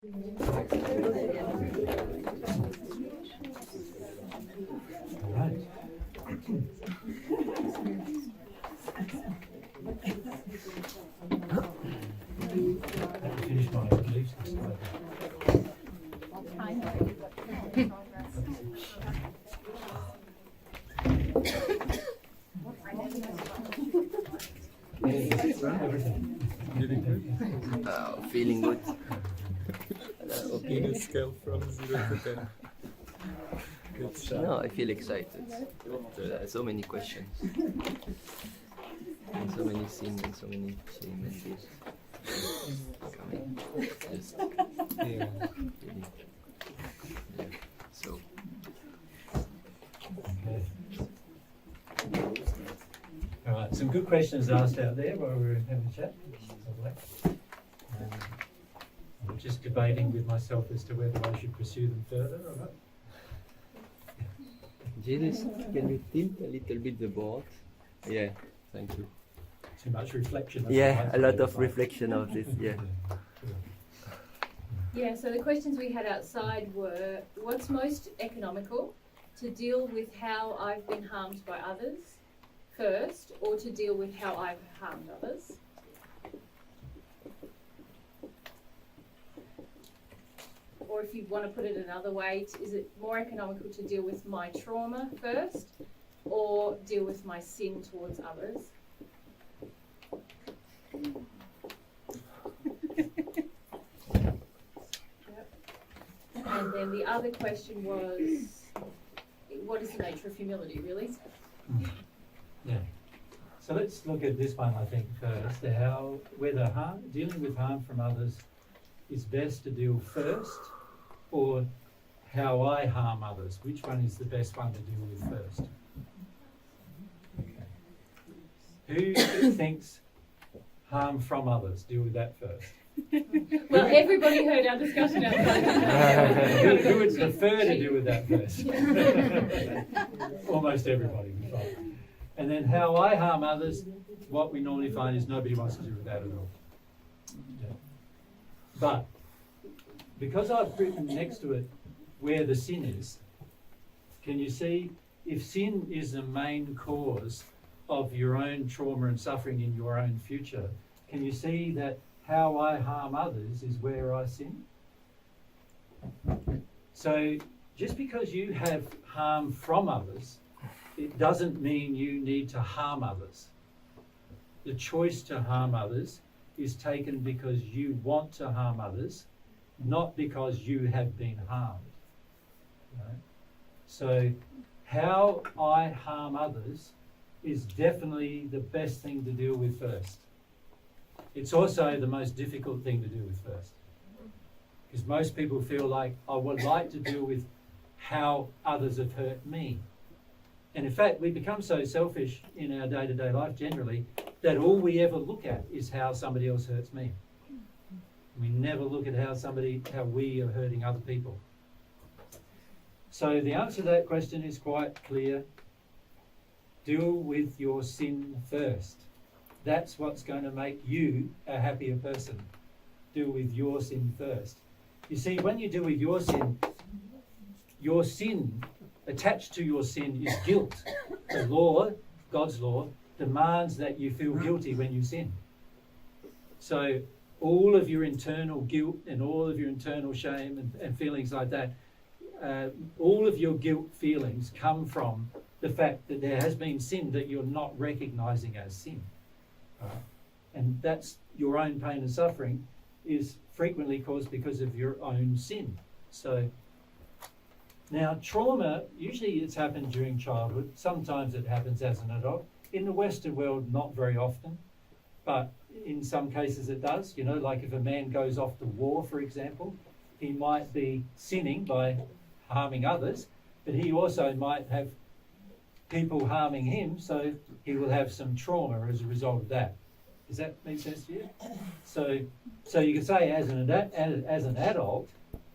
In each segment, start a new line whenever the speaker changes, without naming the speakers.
Right. Let me finish my beliefs and slide.
Feeling good.
In a scale from 0 to 10. It's,
No, I feel excited. So many questions. And so many things and so many shame and this. Coming. Just
yeah.
really. Yeah. So.
Okay. All right, some good questions asked out there while we were having a chat. I'm just debating with myself as to whether I should pursue them further or not.
Jesus, can you tilt a little bit the board? Yeah, thank you.
Too much reflection.
Yeah, a lot of reflection of this, yeah.
Yeah, so the questions we had outside were, what's most economical, to deal with how I've been harmed by others first, or to deal with how I've harmed others? Or if you want to put it another way, is it more economical to deal with my trauma first, or deal with my sin towards others? And then the other question was, what is the nature of humility, really?
Yeah. So let's look at this one, I think, first. Whether dealing with harm from others is best to deal first, or how I harm others. Which one is the best one to deal with first? Okay. Who thinks harm from others? Deal with that first.
Well, everybody heard our discussion outside.
Who would prefer to deal with that first? Almost everybody would find. And then how I harm others, what we normally find is nobody wants to deal with that at all. Yeah. But because I've written next to it where the sin is, can you see if sin is the main cause of your own trauma and suffering in your own future, can you see that how I harm others is where I sin? So just because you have harm from others, it doesn't mean you need to harm others. The choice to harm others is taken because you want to harm others, not because you have been harmed. Right? So how I harm others is definitely the best thing to deal with first. It's also the most difficult thing to deal with first. Because most people feel like, I would like to deal with how others have hurt me. And in fact, we become so selfish in our day-to-day life generally that all we ever look at is how somebody else hurts me. We never look at how we are hurting other people. So the answer to that question is quite clear. Deal with your sin first. That's what's going to make you a happier person. Deal with your sin first. You see, when you deal with your sin, attached to your sin is guilt. The law, God's law, demands that you feel guilty when you sin. So all of your internal guilt and all of your internal shame and feelings like that, all of your guilt feelings come from the fact that there has been sin that you're not recognizing as sin. And that's your own pain and suffering is frequently caused because of your own sin. So now trauma, usually it's happened during childhood. Sometimes it happens as an adult. In the Western world, not very often, but in some cases it does. You know, like if a man goes off to war, for example, he might be sinning by harming others, but he also might have people harming him, so he will have some trauma as a result of that. Does that make sense to you? So you can say as an adult,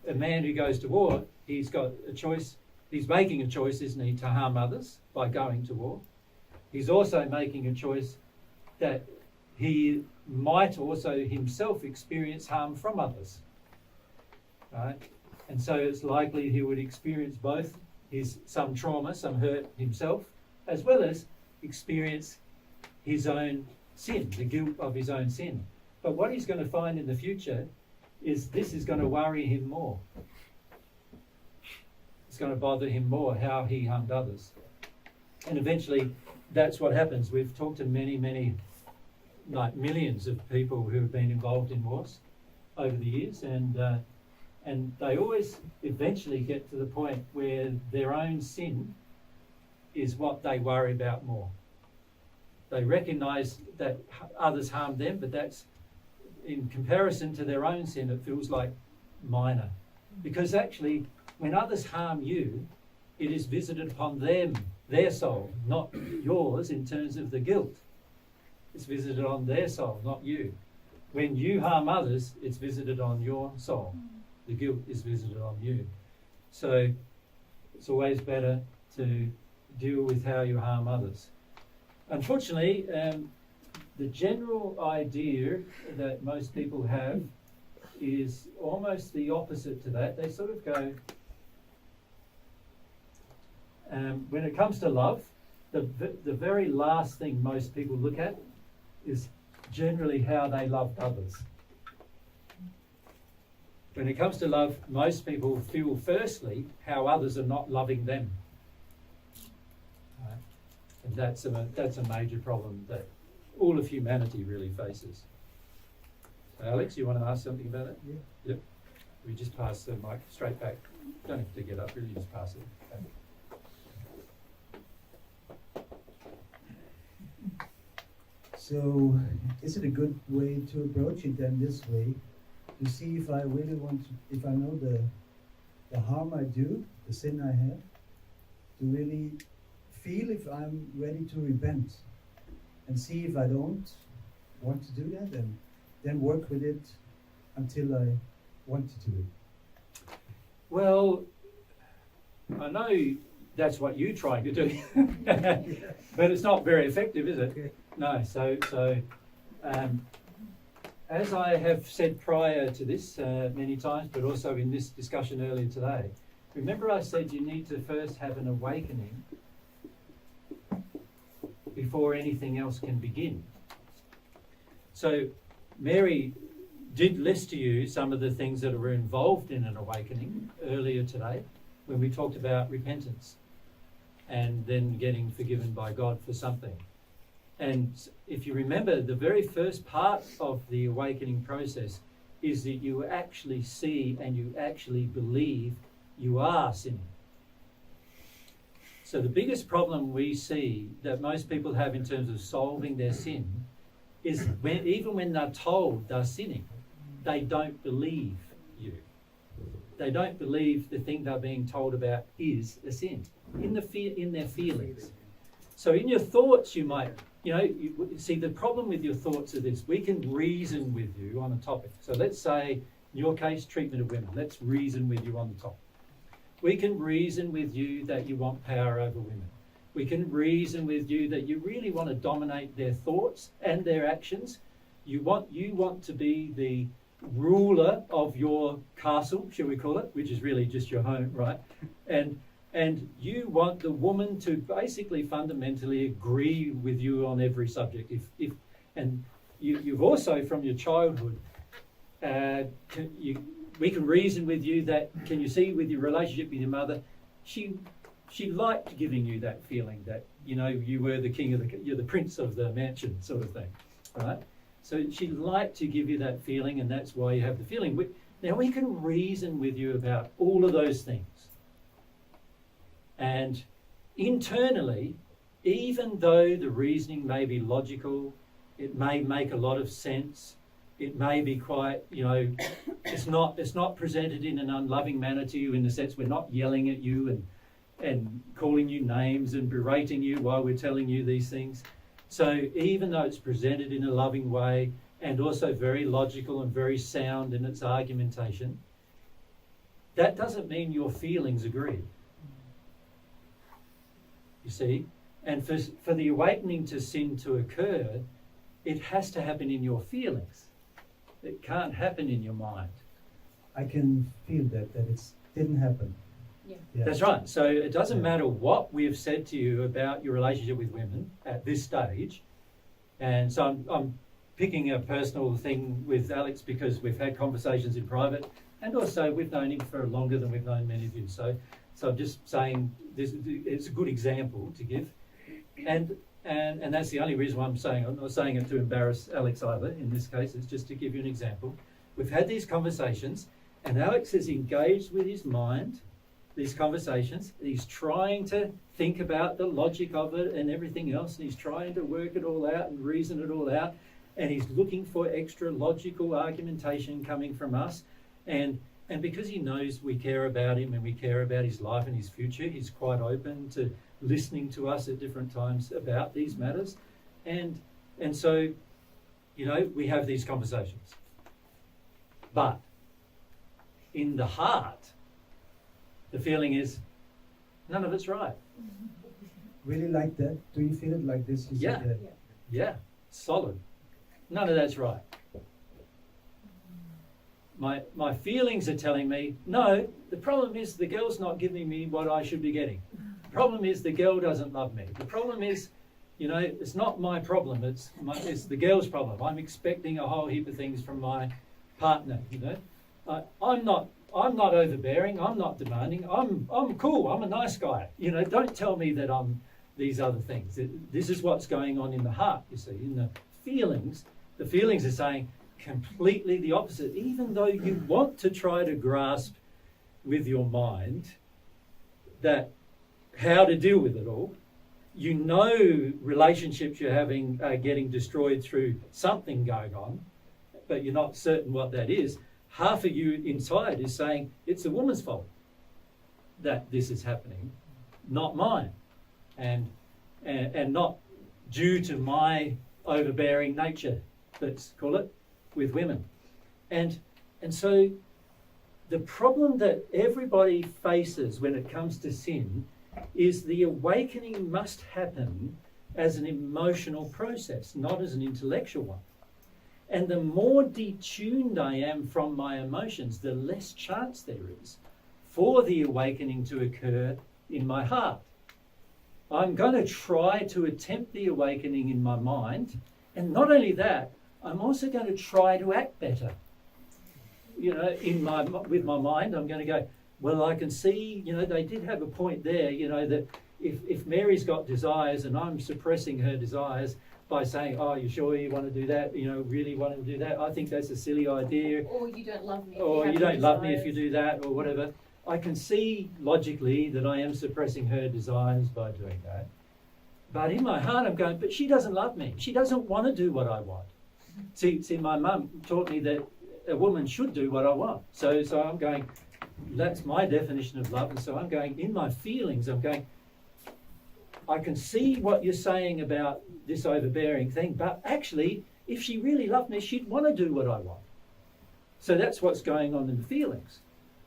a man who goes to war, he's got a choice. He's making a choice, isn't he, to harm others by going to war. He's also making a choice that he might also himself experience harm from others. right? And so it's likely he would experience both some trauma, some hurt himself, as well as experience his own sin, the guilt of his own sin. But what he's going to find in the future is this is going to worry him more. It's going to bother him more how he harmed others. And eventually that's what happens. We've talked to many, like millions of people who have been involved in wars over the years, and they always eventually get to the point where their own sin is what they worry about more. They recognise that others harmed them, but that's in comparison to their own sin, it feels like minor. Because actually, when others harm you, it is visited upon them, their soul, not yours in terms of the guilt. It's visited on their soul, not you. When you harm others, it's visited on your soul. The guilt is visited on you. So it's always better to deal with how you harm others. Unfortunately, the general idea that most people have is almost the opposite to that. They sort of go, when it comes to love, the very last thing most people look at is generally how they loved others. When it comes to love, most people feel firstly how others are not loving them. Right? And that's a major problem that all of humanity really faces. Alex, you want to ask something about it?
Yeah.
Yep. We just pass the mic straight back. Don't have to get up, really just pass it back.
So, is it a good way to approach it then this way? To see if I really if I know the harm I do, the sin I have, to really feel if I'm ready to repent, and see if I don't want to do that, and then work with it until I want to do it.
Well, I know that's what you're trying to do, but it's not very effective, is it?
Okay.
No. So as I have said prior to this many times, but also in this discussion earlier today, remember I said you need to first have an awakening before anything else can begin. So Mary did list to you some of the things that were involved in an awakening earlier today when we talked about repentance and then getting forgiven by God for something. And if you remember, the very first part of the awakening process is that you actually see and you actually believe you are sinning. So the biggest problem we see that most people have in terms of solving their sin is even when they're told they're sinning, they don't believe you. They don't believe the thing they're being told about is a sin in their feelings. So in your thoughts, you might, see the problem with your thoughts is this: we can reason with you on a topic. So let's say, in your case, treatment of women. Let's reason with you on the topic. We can reason with you that you want power over women. We can reason with you that you really want to dominate their thoughts and their actions. You want to be the ruler of your castle, shall we call it, which is really just your home, right? And you want the woman to basically fundamentally agree with you on every subject. You've also, from your childhood, we can reason with you that, can you see with your relationship with your mother, she liked giving you that feeling that, you were the king you're the prince of the mansion sort of thing, right? So she liked to give you that feeling, and that's why you have the feeling. Now we can reason with you about all of those things. And internally, even though the reasoning may be logical, it may make a lot of sense, it may be quite, it's not presented in an unloving manner to you, in the sense we're not yelling at you and calling you names and berating you while we're telling you these things. So even though it's presented in a loving way and also very logical and very sound in its argumentation, that doesn't mean your feelings agree. You see? And for the awakening to sin to occur, it has to happen in your feelings. It can't happen in your mind.
I can feel that it didn't happen.
Yeah.
Yeah.
That's right. So it doesn't
Yeah.
matter what we have said to you about your relationship with women at this stage. And so I'm picking a personal thing with Alex because we've had conversations in private, and also we've known him for longer than we've known many of you. So I'm just saying this, it's a good example to give. And that's the only reason why I'm saying it. I'm not saying it to embarrass Alex either. In this case, it's just to give you an example. We've had these conversations, and Alex has engaged with his mind these conversations. He's trying to think about the logic of it and everything else, and he's trying to work it all out and reason it all out, and he's looking for extra logical argumentation coming from us. And because he knows we care about him and we care about his life and his future, he's quite open to listening to us at different times about these matters. And so, you know, we have these conversations. But in the heart, the feeling is none of it's right.
Really like that? Do you feel it like this? You
Yeah.
said that.
Yeah, solid. None of that's right. My feelings are telling me, no, the problem is the girl's not giving me what I should be getting. The problem is the girl doesn't love me. The problem is, you know, it's not my problem, it's the girl's problem. I'm expecting a whole heap of things from my partner, you know. I'm not overbearing, I'm not demanding, I'm cool, I'm a nice guy. You know, don't tell me that I'm these other things. This is what's going on in the heart, you see. In the feelings are saying completely the opposite. Even though you want to try to grasp with your mind that how to deal with it all, you know relationships you're having are getting destroyed through something going on, but you're not certain what that is. Half of you inside is saying it's the woman's fault that this is happening, not mine, and not due to my overbearing nature, let's call it, with women. And so the problem that everybody faces when it comes to sin is the awakening must happen as an emotional process, not as an intellectual one. And the more detuned I am from my emotions, the less chance there is for the awakening to occur in my heart. I'm going to try to attempt the awakening in my mind, and not only that, I'm also going to try to act better. You know, with my mind, I'm going to go, well, I can see, you know, they did have a point there, you know, that if Mary's got desires and I'm suppressing her desires by saying, oh, you sure you want to do that? You know, really want to do that? I think that's a silly idea.
Or you don't love me.
Or you don't love me if you do that, or whatever. I can see logically that I am suppressing her desires by doing that. But in my heart, I'm going, but she doesn't love me. She doesn't want to do what I want. See, my mum taught me that a woman should do what I want. So I'm going, that's my definition of love. And so I'm going, in my feelings, I'm going, I can see what you're saying about this overbearing thing, but actually, if she really loved me, she'd want to do what I want. So that's what's going on in the feelings.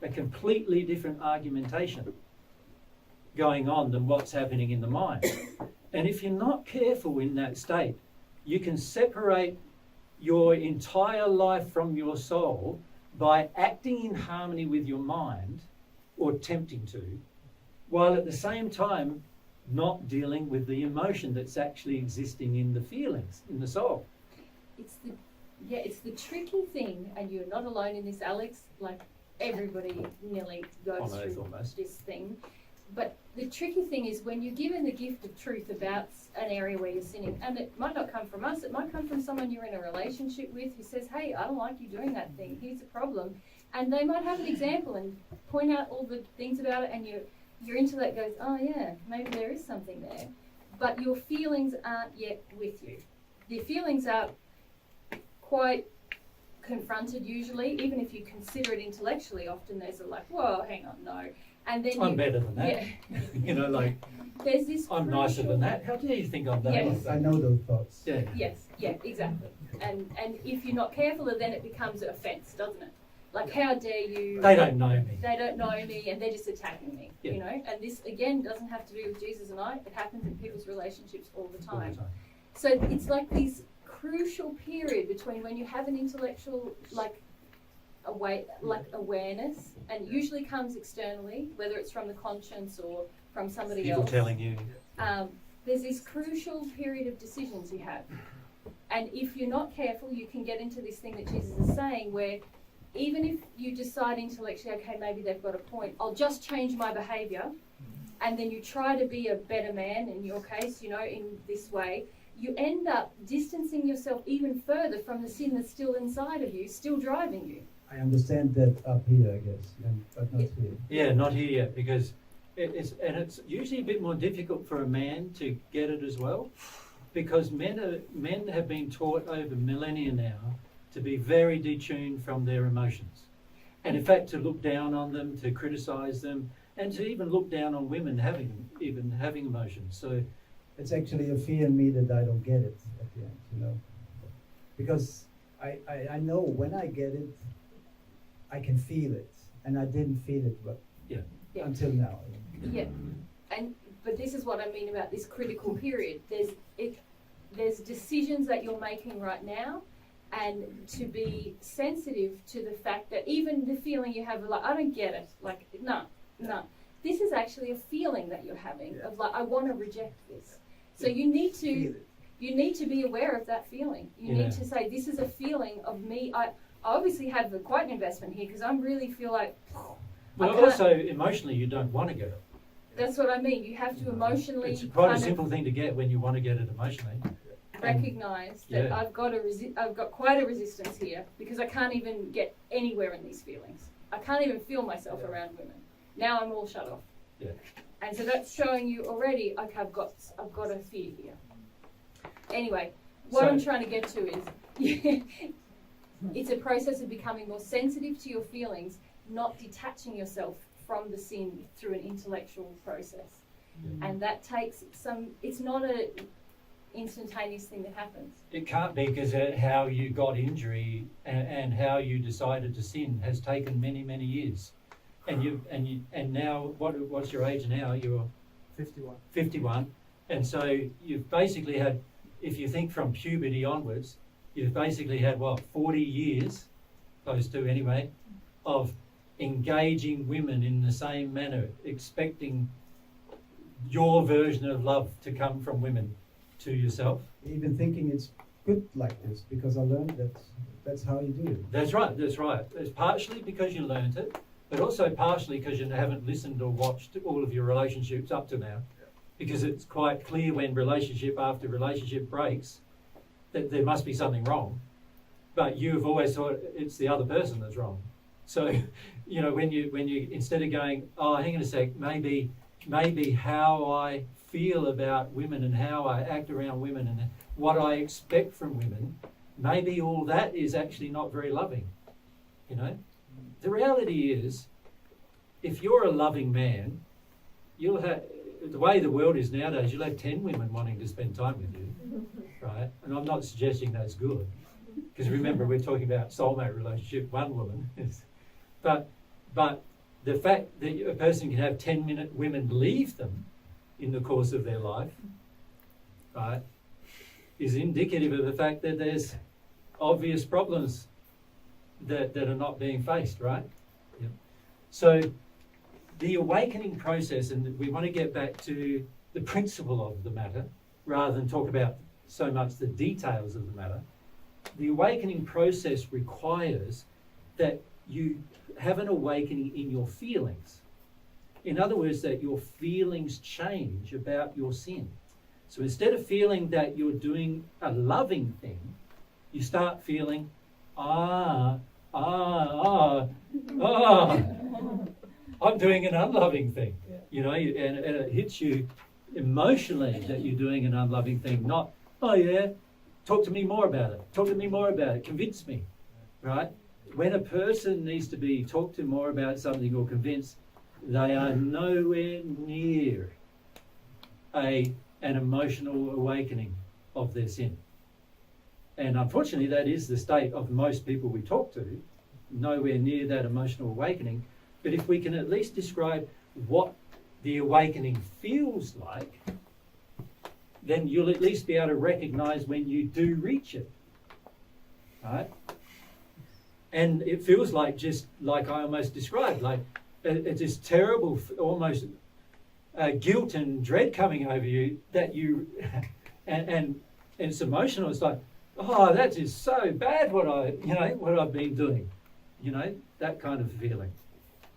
A completely different argumentation going on than what's happening in the mind. And if you're not careful in that state, you can separate your entire life from your soul by acting in harmony with your mind, or attempting to, while at the same time not dealing with the emotion that's actually existing in the feelings, in the soul.
It's the tricky thing, and you're not alone in this, Alex. Like, everybody nearly goes
On earth
through
almost.
this thing. But the tricky thing is when you're given the gift of truth about an area where you're sinning, and it might not come from us, it might come from someone you're in a relationship with who says, hey, I don't like you doing that thing, here's the problem. And they might have an example and point out all the things about it, and your intellect goes, oh yeah, maybe there is something there. But your feelings aren't yet with you. The feelings are quite confronted usually, even if you consider it intellectually. Often there's a like, whoa, hang on, no. And then
I'm better than that.
Yeah.
You know, like,
There's this
I'm nicer than that. How dare you think I'm that?
Yes.
I know those thoughts.
Yeah.
Yes, yeah, exactly. And if you're not careful, then it becomes an offence, doesn't it? Like, how dare you?
They don't know me.
They don't know me, and they're just attacking me.
Yeah.
You know. And this again doesn't have to do with Jesus and I. It happens in people's relationships all the
All
time.
the time.
So it's like this crucial period between when you have an intellectual, like, awareness, and usually comes externally, whether it's from the conscience or from somebody
People
else.
telling you.
There's this crucial period of decisions you have. And if you're not careful, you can get into this thing that Jesus is saying, where even if you decide intellectually, okay, maybe they've got a point, I'll just change my behavior, and then you try to be a better man in your case, you know, in this way, you end up distancing yourself even further from the sin that's still inside of you, still driving you.
I understand that up here, I guess, but not here.
Yeah, not here yet, because it's usually a bit more difficult for a man to get it as well, because men have been taught over millennia now to be very detuned from their emotions, and in fact to look down on them, to criticize them, and to even look down on women having emotions. So
It's actually a fear in me that I don't get it at the end, you know. Because I know when I get it, I can feel it, and I didn't feel it
yeah.
until now.
Yeah, but this is what I mean about this critical period. There's decisions that you're making right now, and to be sensitive to the fact that even the feeling you have, like, I don't get it, like, no. This is actually a feeling that you're having of like, I want to reject this. So you need to be aware of that feeling. You need to say, this is a feeling of me. I obviously have quite an investment here, because I really feel like.
But also emotionally, you don't want to get it.
That's what I mean. You have to emotionally.
It's quite a simple thing to get when you want to get it emotionally.
Recognize that I've got quite a resistance here, because I can't even get anywhere in these feelings. I can't even feel myself around women. Now I'm all shut off.
Yeah.
And so that's showing you already, okay, I've got a fear here. Anyway, what I'm trying to get to is it's a process of becoming more sensitive to your feelings, not detaching yourself from the sin through an intellectual process. Yeah. And that takes it's not a instantaneous thing that happens.
It can't be, because how you got injury and how you decided to sin has taken many, many years. And now, what's your age now? You're
51.
51, and so you've basically had, if you think from puberty onwards, you've basically had 40 years, close to anyway, of engaging women in the same manner, expecting your version of love to come from women to yourself.
Even thinking it's good like this, because I learned that's how you do it.
That's right. It's partially because you learned it, but also partially because you haven't listened or watched all of your relationships up to now. Because it's quite clear when relationship after relationship breaks that there must be something wrong, but you've always thought it's the other person that's wrong. So, you know, when you instead of going, oh, hang on a sec, maybe how I feel about women and how I act around women and what I expect from women, maybe all that is actually not very loving, you know. The reality is, if you're a loving man, you'll have, the way the world is nowadays, you'll have 10 women wanting to spend time with you, right? And I'm not suggesting that's good, because remember, we're talking about soulmate relationship, one woman. But the fact that a person can have 10 women leave them in the course of their life, right, is indicative of the fact that there's obvious problems that are not being faced, right? Yep. So the awakening process, and we want to get back to the principle of the matter rather than talk about so much the details of the matter. The awakening process requires that you have an awakening in your feelings. In other words, that your feelings change about your sin. So instead of feeling that you're doing a loving thing, you start feeling, I'm doing an unloving thing, you know, and it hits you emotionally that you're doing an unloving thing, not, oh yeah, talk to me more about it, convince me, right? When a person needs to be talked to more about something or convinced, they are nowhere near an emotional awakening of their sin. And unfortunately, that is the state of most people we talk to, nowhere near that emotional awakening. But if we can at least describe what the awakening feels like, then you'll at least be able to recognize when you do reach it, right? and it feels like, just like I almost described, like it's this terrible, almost guilt and dread coming over you that you, and it's emotional. It's like, oh, that is so bad what I've been doing, that kind of feeling.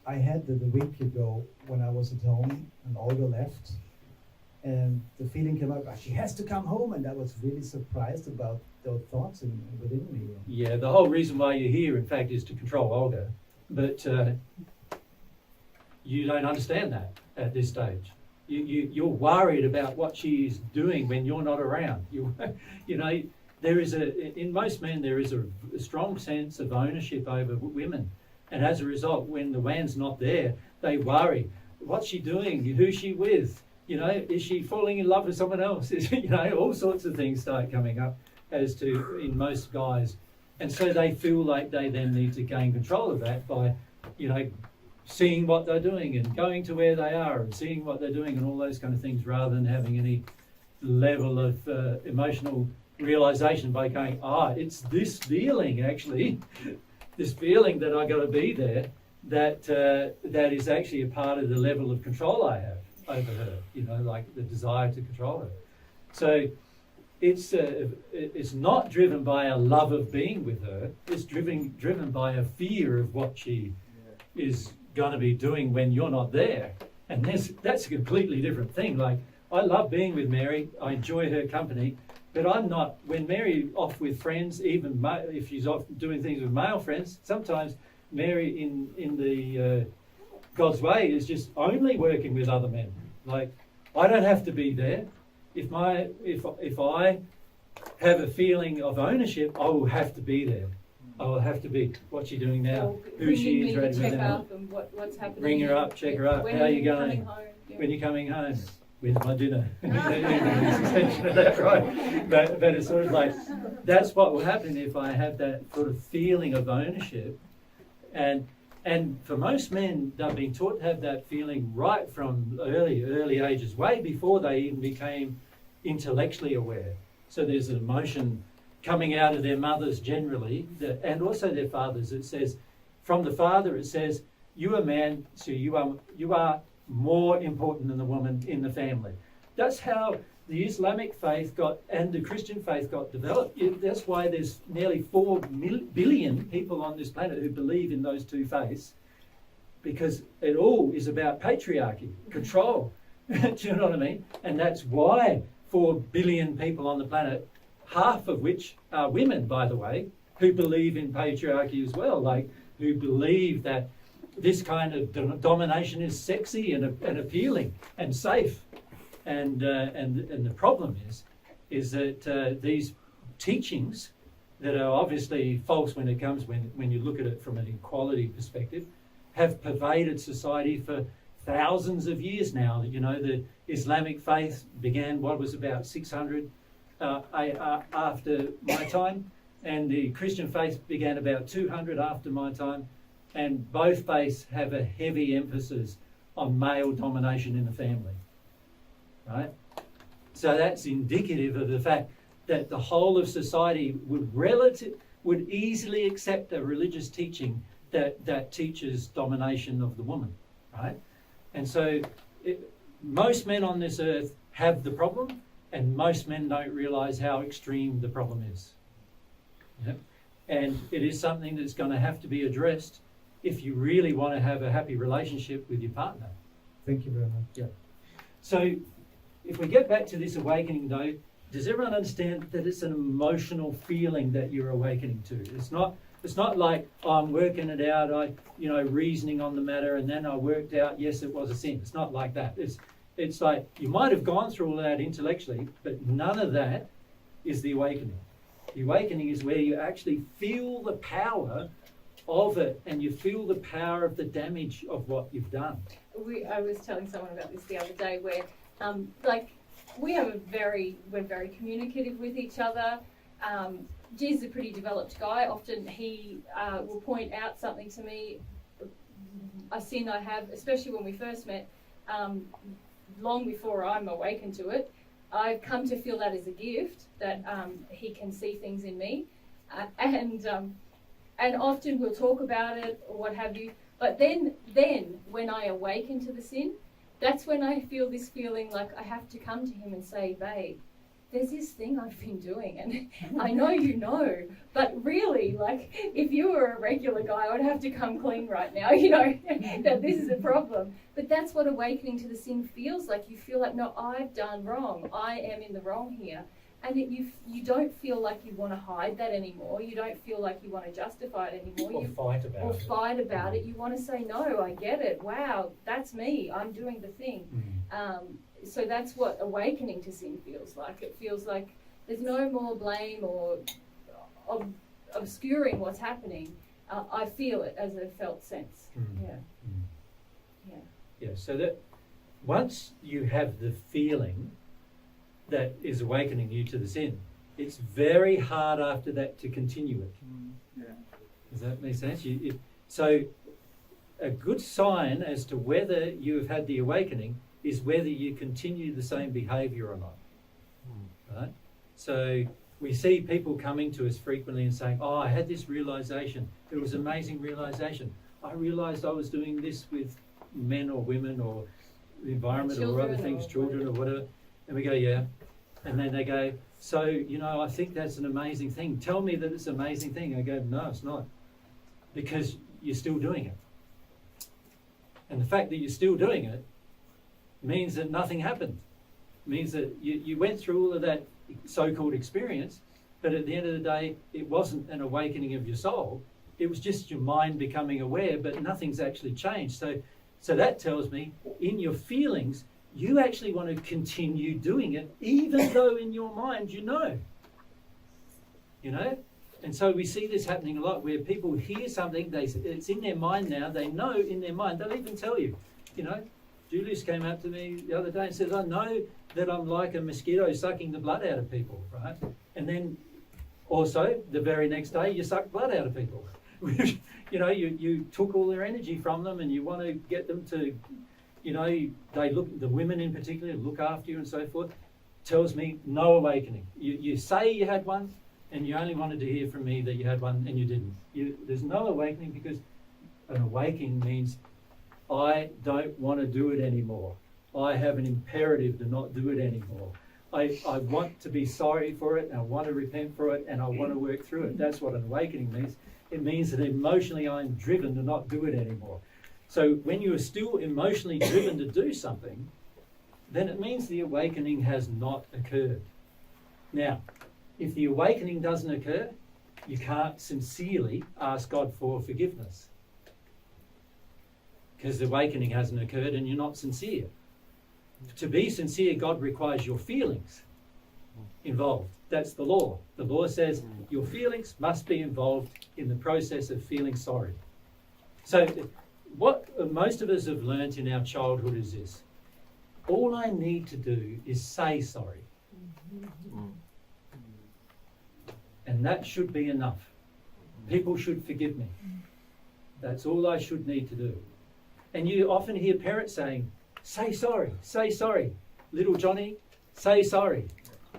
I had the week ago when I was at home and Olga left, and the feeling came up, she has to come home, and I was really surprised about those thoughts within me.
Yeah, the whole reason why you're here, in fact, is to control Olga, but you don't understand that at this stage. You're worried about what she's doing when you're not around. There is in most men there is a strong sense of ownership over women, and as a result, when the man's not there, they worry. What's she doing? Who's she with? Is she falling in love with someone else? All sorts of things start coming up as to in most guys, and so they feel like they then need to gain control of that by, seeing what they're doing and going to where they are and seeing what they're doing and all those kind of things, rather than having any level of emotional realization by going, it's this feeling actually, this feeling that I got to be there, that is actually a part of the level of control I have over her, like the desire to control her. So it's not driven by a love of being with her. It's driven by a fear of what she is going to be doing when you're not there, and that's a completely different thing. Like, I love being with Mary, I enjoy her company, but I'm not, when Mary off with friends, even if she's off doing things with male friends, sometimes Mary in the God's way is just only working with other men. Like, I don't have to be there. If I have a feeling of ownership, I will have to be there. I will have to be. What's she doing now? Who she is ready with now?
What's happening?
Ring her up, check her up. How are you going? When you're coming home? When's my dinner? Extension of that, right? But it's sort of like, that's what will happen if I have that sort of feeling of ownership. And for most men, they've been taught to have that feeling right from early ages, way before they even became intellectually aware. So there's an emotion coming out of their mothers generally, and also their fathers. It says, from the father, it says, you are man, so you are more important than the woman in the family. That's how the Islamic faith and the Christian faith got developed. That's why there's nearly 4 billion people on this planet who believe in those two faiths, because it all is about patriarchy, control. Do you know what I mean? And that's why 4 billion people on the planet, half of which are women, by the way, who believe in patriarchy as well, like who believe that this kind of domination is sexy and appealing and safe. And the problem is that these teachings that are obviously false when you look at it from an equality perspective, have pervaded society for thousands of years now. The Islamic faith began about 600 after my time, and the Christian faith began about 200 after my time, and both faiths have a heavy emphasis on male domination in the family, right? So that's indicative of the fact that the whole of society would easily accept a religious teaching that teaches domination of the woman, right? And so most men on this earth have the problem, and most men don't realise how extreme the problem is. Yep. And it is something that's going to have to be addressed if you really want to have a happy relationship with your partner.
Thank you very much.
Yeah. So if we get back to this awakening though, does everyone understand that it's an emotional feeling that you're awakening to? It's not like, I'm working it out, reasoning on the matter, and then I worked out, yes, it was a sin. It's not like that. It's like you might have gone through all that intellectually, but none of that is the awakening. The awakening is where you actually feel the power of it, and you feel the power of the damage of what you've done.
I was telling someone about this the other day, where we're very communicative with each other. G's is a pretty developed guy. Often he will point out something to me, a sin I have, especially when we first met, long before I'm awakened to it. I've come to feel that as a gift, that he can see things in me. And often we'll talk about it or what have you. But then when I awaken to the sin, that's when I feel this feeling like I have to come to him and say, babe, there's this thing I've been doing, and I know you know, but really, like, if you were a regular guy, I would have to come clean right now, you know, that this is a problem. But that's what awakening to the sin feels like. You feel like, no, I've done wrong. I am in the wrong here. And you don't feel like you want to hide that anymore. You don't feel like you want to justify it anymore.
Or fight about it.
Fight about it. You want to say, no, I get it. Wow, that's me. I'm doing the thing. So that's what awakening to sin feels like. It feels like there's no more blame or obscuring what's happening. I feel it as a felt sense.
Yeah, so that once you have the feeling that is awakening you to the sin, it's very hard after that to continue it. Does that make sense? So a good sign as to whether you have had the awakening is whether you continue the same behaviour or not. Right? So we see people coming to us frequently and saying, oh, I had this realisation. It was an amazing realisation. I realised I was doing this with men or women or the environment or other things, children or whatever. And we go, yeah. And then they go, so, you know, I think that's an amazing thing. Tell me that it's an amazing thing. I go, no, it's not. Because you're still doing it. And the fact that you're still doing it means that nothing happened. It means that you went through all of that so-called experience, but at the end of the day, it wasn't an awakening of your soul. It was just your mind becoming aware, but nothing's actually changed. So that tells me, in your feelings, you actually want to continue doing it, even though in your mind you know. You know? And so we see this happening a lot, where people hear something, it's in their mind now, they know in their mind, they'll even tell you, you know. Julius came up to me the other day and says, I know that I'm like a mosquito sucking the blood out of people, right? And then also, the very next day, you suck blood out of people. You know, you took all their energy from them, and you want to get them to, you know, the women in particular, look after you and so forth. Tells me no awakening. You say you had one, and you only wanted to hear from me that you had one, and you didn't. There's no awakening, because an awakening means I don't want to do it anymore. I have an imperative to not do it anymore. I want to be sorry for it, and I want to repent for it, and I want to work through it. That's what an awakening means. It means that emotionally I'm driven to not do it anymore. So when you are still emotionally driven to do something, then it means the awakening has not occurred. Now, if the awakening doesn't occur, you can't sincerely ask God for forgiveness, because the awakening hasn't occurred and you're not sincere. To be sincere, God requires your feelings involved. That's the law. The law says your feelings must be involved in the process of feeling sorry. So what most of us have learnt in our childhood is this: all I need to do is say sorry. And that should be enough. People should forgive me. That's all I should need to do. And you often hear parents saying, say sorry, little Johnny, say sorry,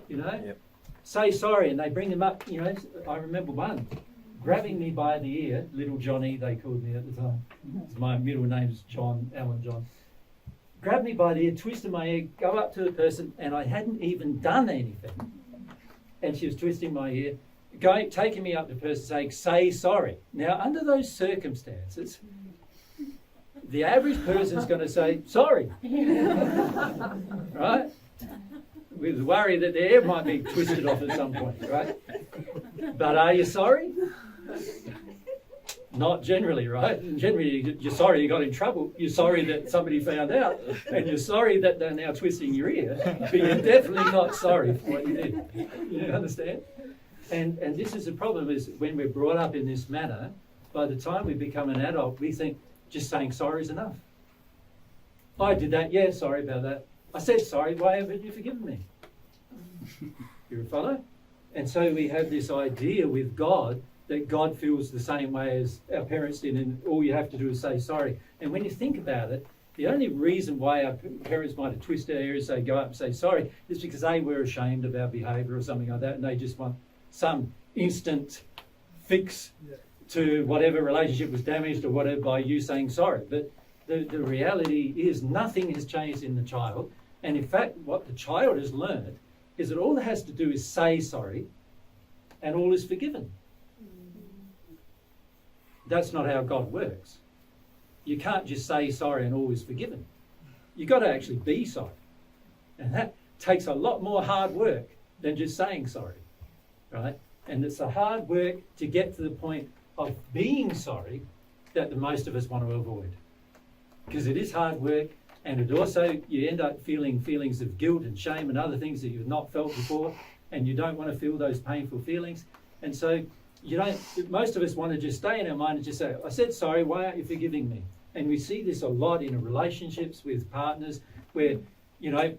you know, say sorry. And they bring them up, you know. I remember one grabbing me by the ear, little Johnny, they called me at the time. My middle name's Alan John. Grabbed me by the ear, twisted my ear, go up to the person, and I hadn't even done anything. And she was twisting my ear, taking me up to the person saying, say sorry. Now, under those circumstances, the average person's going to say, sorry. Right? With the worry that their ear might be twisted off at some point, right? But are you sorry? Not generally, right? Generally, you're sorry you got in trouble. You're sorry that somebody found out. And you're sorry that they're now twisting your ear. But you're definitely not sorry for what you did. You understand? And this is the problem, is when we're brought up in this manner, by the time we become an adult, we think just saying sorry is enough. I did that, yeah, sorry about that. I said sorry, why haven't you forgiven me? You follow? And so we have this idea with God that God feels the same way as our parents did, and all you have to do is say sorry. And when you think about it, the only reason why our parents might have twisted our ears, say go up and say sorry, is because they were ashamed of our behaviour or something like that, and they just want some instant fix to whatever relationship was damaged or whatever by you saying sorry. But the reality is nothing has changed in the child. And in fact, what the child has learned is that all it has to do is say sorry and all is forgiven. That's not how God works. You can't just say sorry and all is forgiven. You've got to actually be sorry. And that takes a lot more hard work than just saying sorry, right? And it's the hard work to get to the point of being sorry that the most of us want to avoid. Because it is hard work, and it also, you end up feeling feelings of guilt and shame and other things that you've not felt before, and you don't want to feel those painful feelings. And so most of us want to just stay in our mind and just say, I said sorry, why aren't you forgiving me? And we see this a lot in relationships with partners where,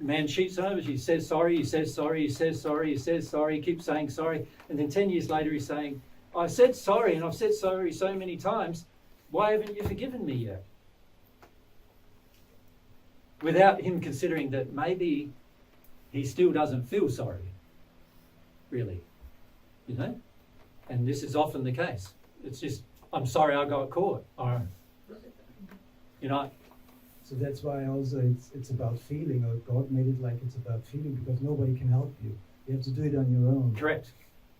man cheats on her, he says sorry, he says sorry, he says sorry, he says sorry, he keeps saying sorry. And then 10 years later he's saying, I said sorry and I've said sorry so many times, why haven't you forgiven me yet? Without him considering that maybe he still doesn't feel sorry, really, And this is often the case. It's just, I'm sorry I got caught. Or,
So that's why also it's about feeling, or God made it like it's about feeling, because nobody can help you. You have to do it on your own.
Correct.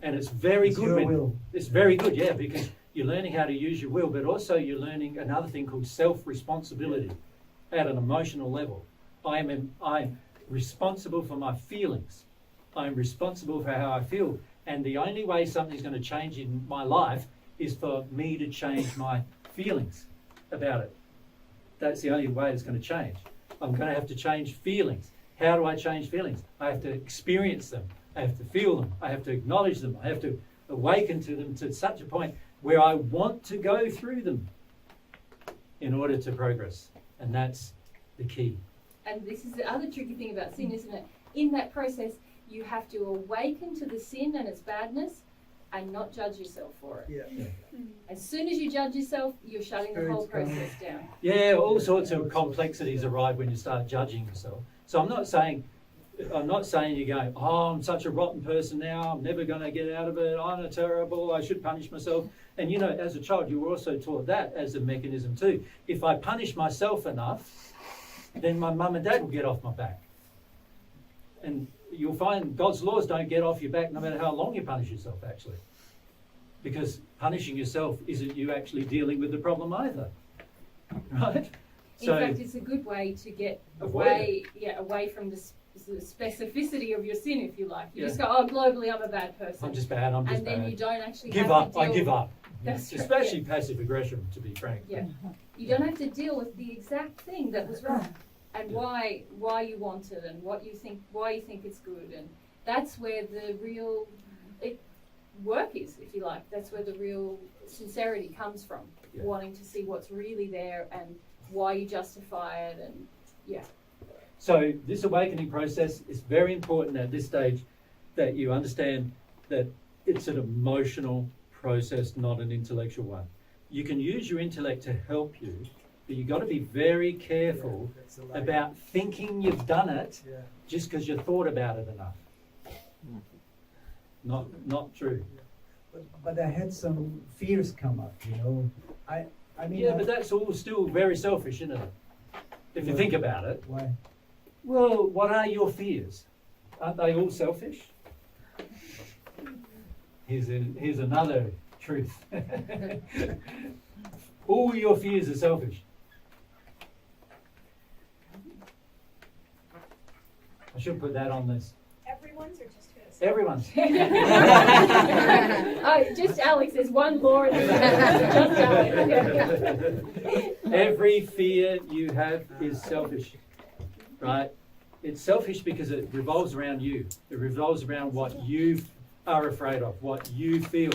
And it's very
It's
good.
your will.
It's very good, yeah, because you're learning how to use your will, but also you're learning another thing called self-responsibility at an emotional level. I'm responsible for my feelings. I'm responsible for how I feel. And the only way something's going to change in my life is for me to change my feelings about it. That's the only way it's going to change. I'm going to have to change feelings. How do I change feelings? I have to experience them. I have to feel them. I have to acknowledge them. I have to awaken to them to such a point where I want to go through them in order to progress. And that's the key.
And this is the other tricky thing about sin, isn't it? In that process, you have to awaken to the sin and its badness and not judge yourself for it.
Yeah.
As soon as you judge yourself, you're shutting the whole process down.
Yeah, all sorts of complexities arrive when you start judging yourself. So I'm not saying you're going, oh, I'm such a rotten person now, I'm never going to get out of it, I'm terrible, I should punish myself. And as a child, you were also taught that as a mechanism too. If I punish myself enough, then my mum and dad will get off my back. And you'll find God's laws don't get off your back no matter how long you punish yourself, actually. Because punishing yourself isn't you actually dealing with the problem either. Right?
In fact, it's a good way to get away from the specificity of your sin, if you like. You just go, oh, globally, I'm a bad person.
I'm just bad, I'm just bad.
And then you don't actually
give
have
up.
to deal
I give up.
That's right,
Especially passive aggression, to be frank.
Yeah. You don't have to deal with the exact thing that was wrong and why you want it and why you think it's good, and that's where the real work is, if you like. That's where the real sincerity comes from, wanting to see what's really there and why you justify it, and
So this awakening process is very important at this stage, that you understand that it's an emotional process, not an intellectual one. You can use your intellect to help you, but you've got to be very careful about thinking you've done it just because you thought about it enough. Not true.
But I had some fears come up, I mean.
But that's all still very selfish, isn't it? If you think about it.
Why?
Well, what are your fears? Aren't they all selfish? Here's another truth. All your fears are selfish. I should put that on this.
Everyone's or just his?
Everyone's.
Just Alex. There's one more. Just Alex.
Every fear you have is selfish, right? It's selfish because it revolves around you. It revolves around what you are afraid of, what you feel,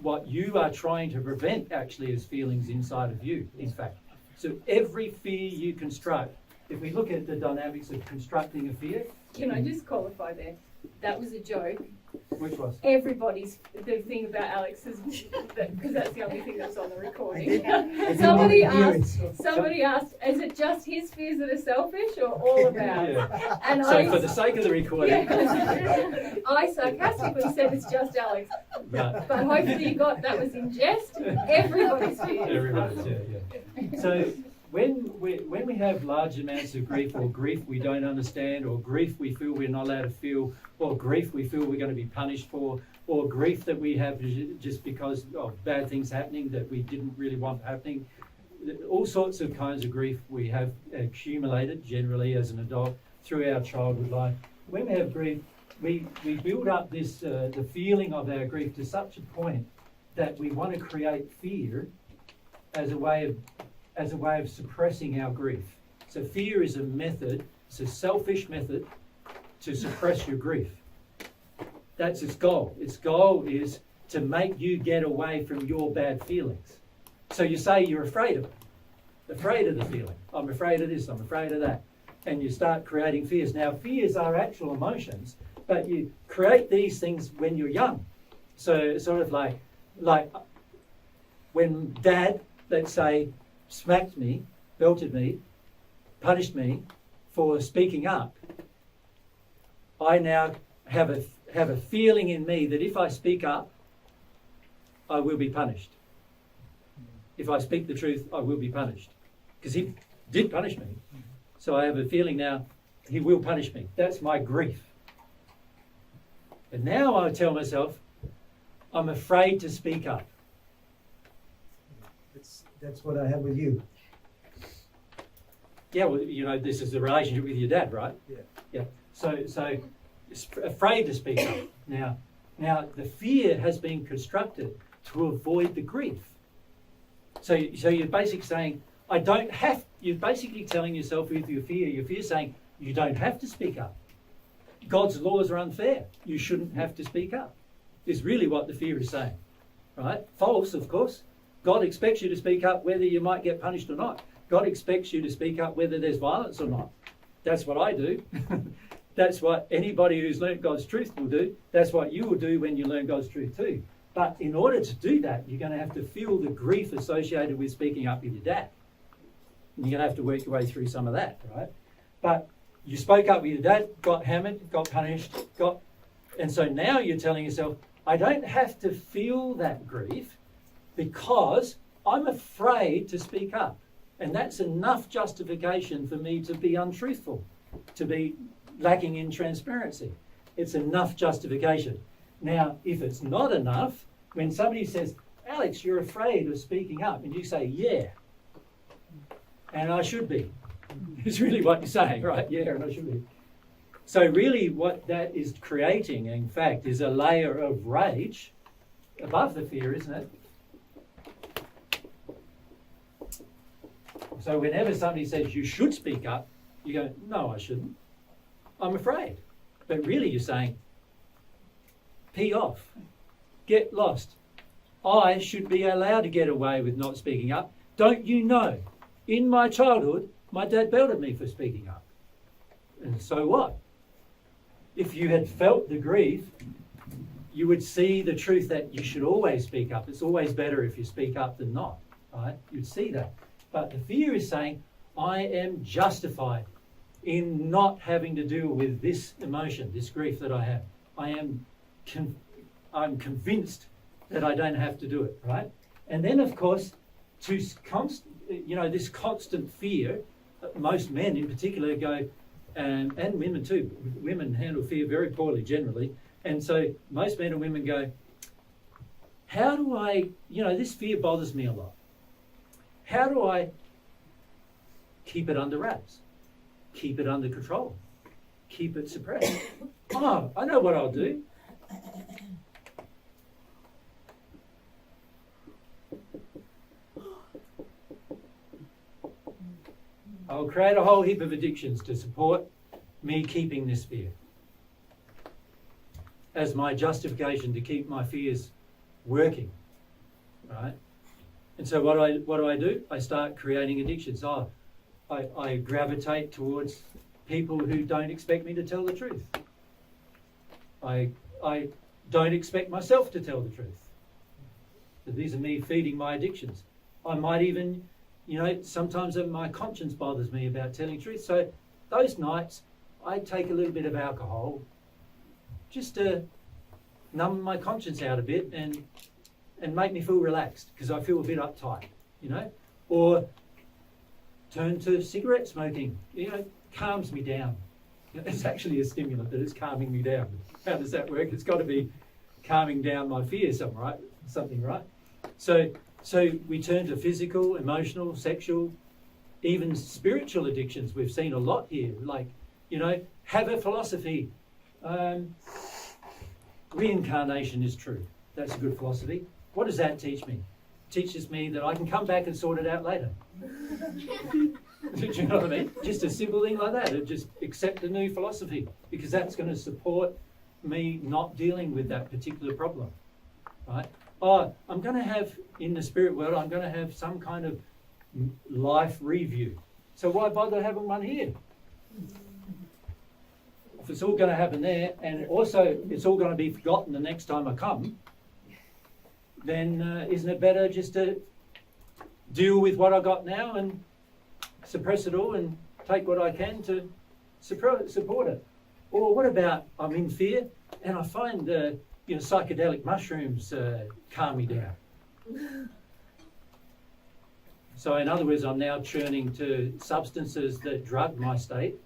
what you are trying to prevent actually as feelings inside of you, in fact. So every fear you construct, if we look at the dynamics of constructing a fear.
Can I just qualify there? That was a joke.
Which was?
Everybody's, the thing about Alex's, because that's the only thing that's on the recording.
didn't
Somebody
want to hear
asked,
it, so-
somebody asked, is it just his fears that are selfish or all about?
Yeah.
And
So for the sake of the recording,
yeah. I sarcastically said it's just Alex,
no.
but hopefully you got that was in jest. Everybody's fears.
Everybody's, yeah. So when we have large amounts of grief, or grief we don't understand, or grief we feel we're not allowed to feel, or grief we feel we're going to be punished for, or grief that we have just because of bad things happening that we didn't really want happening, all sorts of kinds of grief we have accumulated generally as an adult through our childhood life. When we have grief, we build up this the feeling of our grief to such a point that we want to create fear as a way of suppressing our grief. So fear is a method, it's a selfish method to suppress your grief. That's its goal. Its goal is to make you get away from your bad feelings. So you say you're afraid of it, afraid of the feeling. I'm afraid of this, I'm afraid of that. And you start creating fears. Now, fears are actual emotions, but you create these things when you're young. So sort of like when Dad, let's say, smacked me, belted me, punished me for speaking up, I now have a feeling in me that if I speak up, I will be punished. If I speak the truth, I will be punished. Because he did punish me. So I have a feeling now he will punish me. That's my grief. And now I tell myself, I'm afraid to speak up.
That's what I have with you.
Yeah, well, you know, this is the relationship with your dad, right?
Yeah.
Yeah. So afraid to speak up. Now the fear has been constructed to avoid the grief. So you're basically saying, you're basically telling yourself with your fear saying, you don't have to speak up. God's laws are unfair. You shouldn't have to speak up, is really what the fear is saying, right? False, of course. God expects you to speak up whether you might get punished or not. God expects you to speak up whether there's violence or not. That's what I do. That's what anybody who's learnt God's truth will do. That's what you will do when you learn God's truth too. But in order to do that, you're going to have to feel the grief associated with speaking up with your dad. And you're going to have to work your way through some of that, right? But you spoke up with your dad, got hammered, got punished, and so now you're telling yourself, I don't have to feel that grief because I'm afraid to speak up. And that's enough justification for me to be untruthful, to be lacking in transparency. It's enough justification. Now, if it's not enough, when somebody says, Alex, you're afraid of speaking up, and you say, yeah, and I should be. It's really what you're saying, right? Yeah, and I should be. So really what that is creating, in fact, is a layer of rage above the fear, isn't it? So whenever somebody says you should speak up, you go, no, I shouldn't. I'm afraid. But really you're saying, pee off, get lost. I should be allowed to get away with not speaking up. Don't you know? In my childhood, my dad belted me for speaking up. And so what? If you had felt the grief, you would see the truth that you should always speak up. It's always better if you speak up than not, right? You'd see that. But the fear is saying, I am justified in not having to deal with this emotion, this grief that I have. I'm convinced that I don't have to do it, right? And then, of course, this constant fear, most men in particular go, and women too. Women handle fear very poorly generally. And so most men and women go, how do I, this fear bothers me a lot. How do I keep it under wraps? Keep it under control? Keep it suppressed? Oh, I know what I'll do. I'll create a whole heap of addictions to support me keeping this fear as my justification to keep my fears working, right? And so what do? I start creating addictions. I gravitate towards people who don't expect me to tell the truth. I don't expect myself to tell the truth. These are me feeding my addictions. I might even, sometimes my conscience bothers me about telling truth. So those nights, I take a little bit of alcohol just to numb my conscience out a bit and make me feel relaxed because I feel a bit uptight, or turn to cigarette smoking, calms me down. It's actually a stimulant that is calming me down. How does that work? It's got to be calming down my fear something, right? So we turn to physical, emotional, sexual, even spiritual addictions. We've seen a lot here, like, have a philosophy. Reincarnation is true. That's a good philosophy. What does that teach me? It teaches me that I can come back and sort it out later. Do you know what I mean? Just a simple thing like that. Just accept a new philosophy because that's going to support me not dealing with that particular problem, right? Oh, I'm going to have, in the spirit world, I'm going to have some kind of life review. So why bother having one here? If it's all going to happen there, and also it's all going to be forgotten the next time I come, then isn't it better just to deal with what I got now and suppress it all and take what I can to support it? Or what about I'm in fear and I find psychedelic mushrooms calm me down. So in other words, I'm now churning to substances that drug my state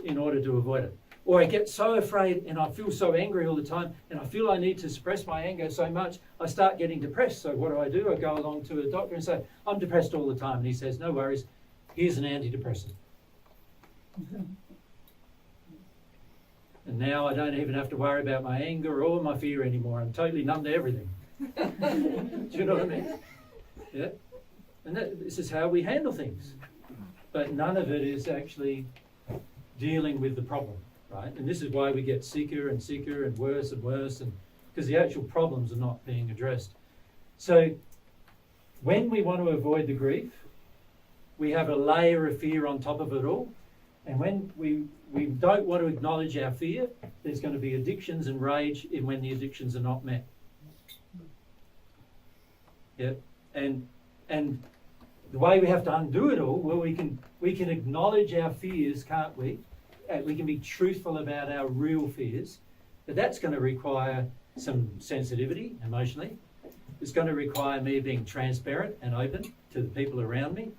in order to avoid it. Or I get so afraid and I feel so angry all the time and I feel I need to suppress my anger so much, I start getting depressed. So what do? I go along to a doctor and say, I'm depressed all the time. And he says, no worries, here's an antidepressant. And now I don't even have to worry about my anger or my fear anymore. I'm totally numb to everything. Do you know what I mean? Yeah. And this is how we handle things. But none of it is actually dealing with the problem, right? And this is why we get sicker and sicker and worse, and because the actual problems are not being addressed. So when we want to avoid the grief, we have a layer of fear on top of it all. And when we don't want to acknowledge our fear, there's going to be addictions and rage when the addictions are not met. Yeah. And the way we have to undo it all, well, we can acknowledge our fears, can't we? We can be truthful about our real fears, but that's going to require some sensitivity emotionally. It's going to require me being transparent and open to the people around me,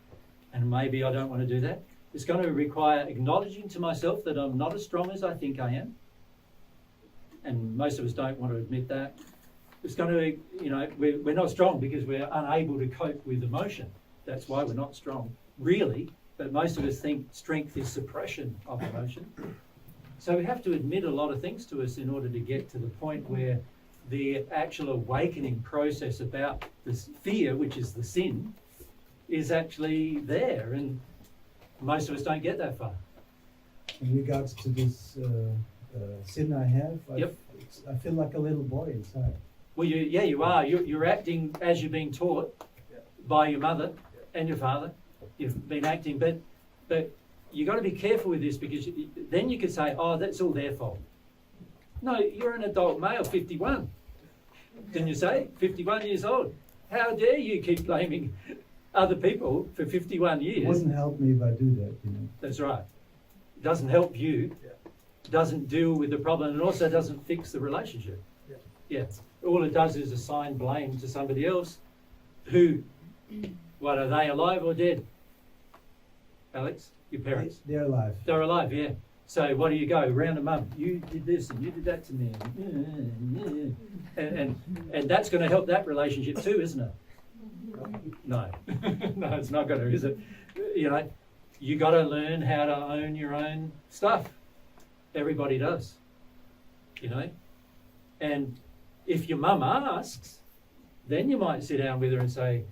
and maybe I don't want to do that. It's going to require acknowledging to myself that I'm not as strong as I think I am, and most of us don't want to admit that. It's going to, we're not strong because we're unable to cope with emotion. That's why we're not strong, really. But most of us think strength is suppression of emotion. So we have to admit a lot of things to us in order to get to the point where the actual awakening process about this fear, which is the sin, is actually there. And most of us don't get that far.
In regards to this sin I have,
Yep.
I feel like a little boy inside.
Well, you are. You're acting as you're being taught by your mother and your father. You've been acting, but you've got to be careful with this because then you could say, oh, that's all their fault. No, you're an adult male, 51. Didn't you say? 51 years old. How dare you keep blaming other people for 51 years?
It wouldn't help me if I do that,
That's right. It doesn't help you, doesn't deal with the problem, and also doesn't fix the relationship. Yeah. All it does is assign blame to somebody else who, what, are they alive or dead? Alex, your parents?
They're alive.
They're alive, yeah. So what do you go? Round them up. You did this and you did that to me. And that's going to help that relationship too, isn't it? No. No, it's not going to, is it? You got to learn how to own your own stuff. Everybody does. And if your mum asks, then you might sit down with her and say,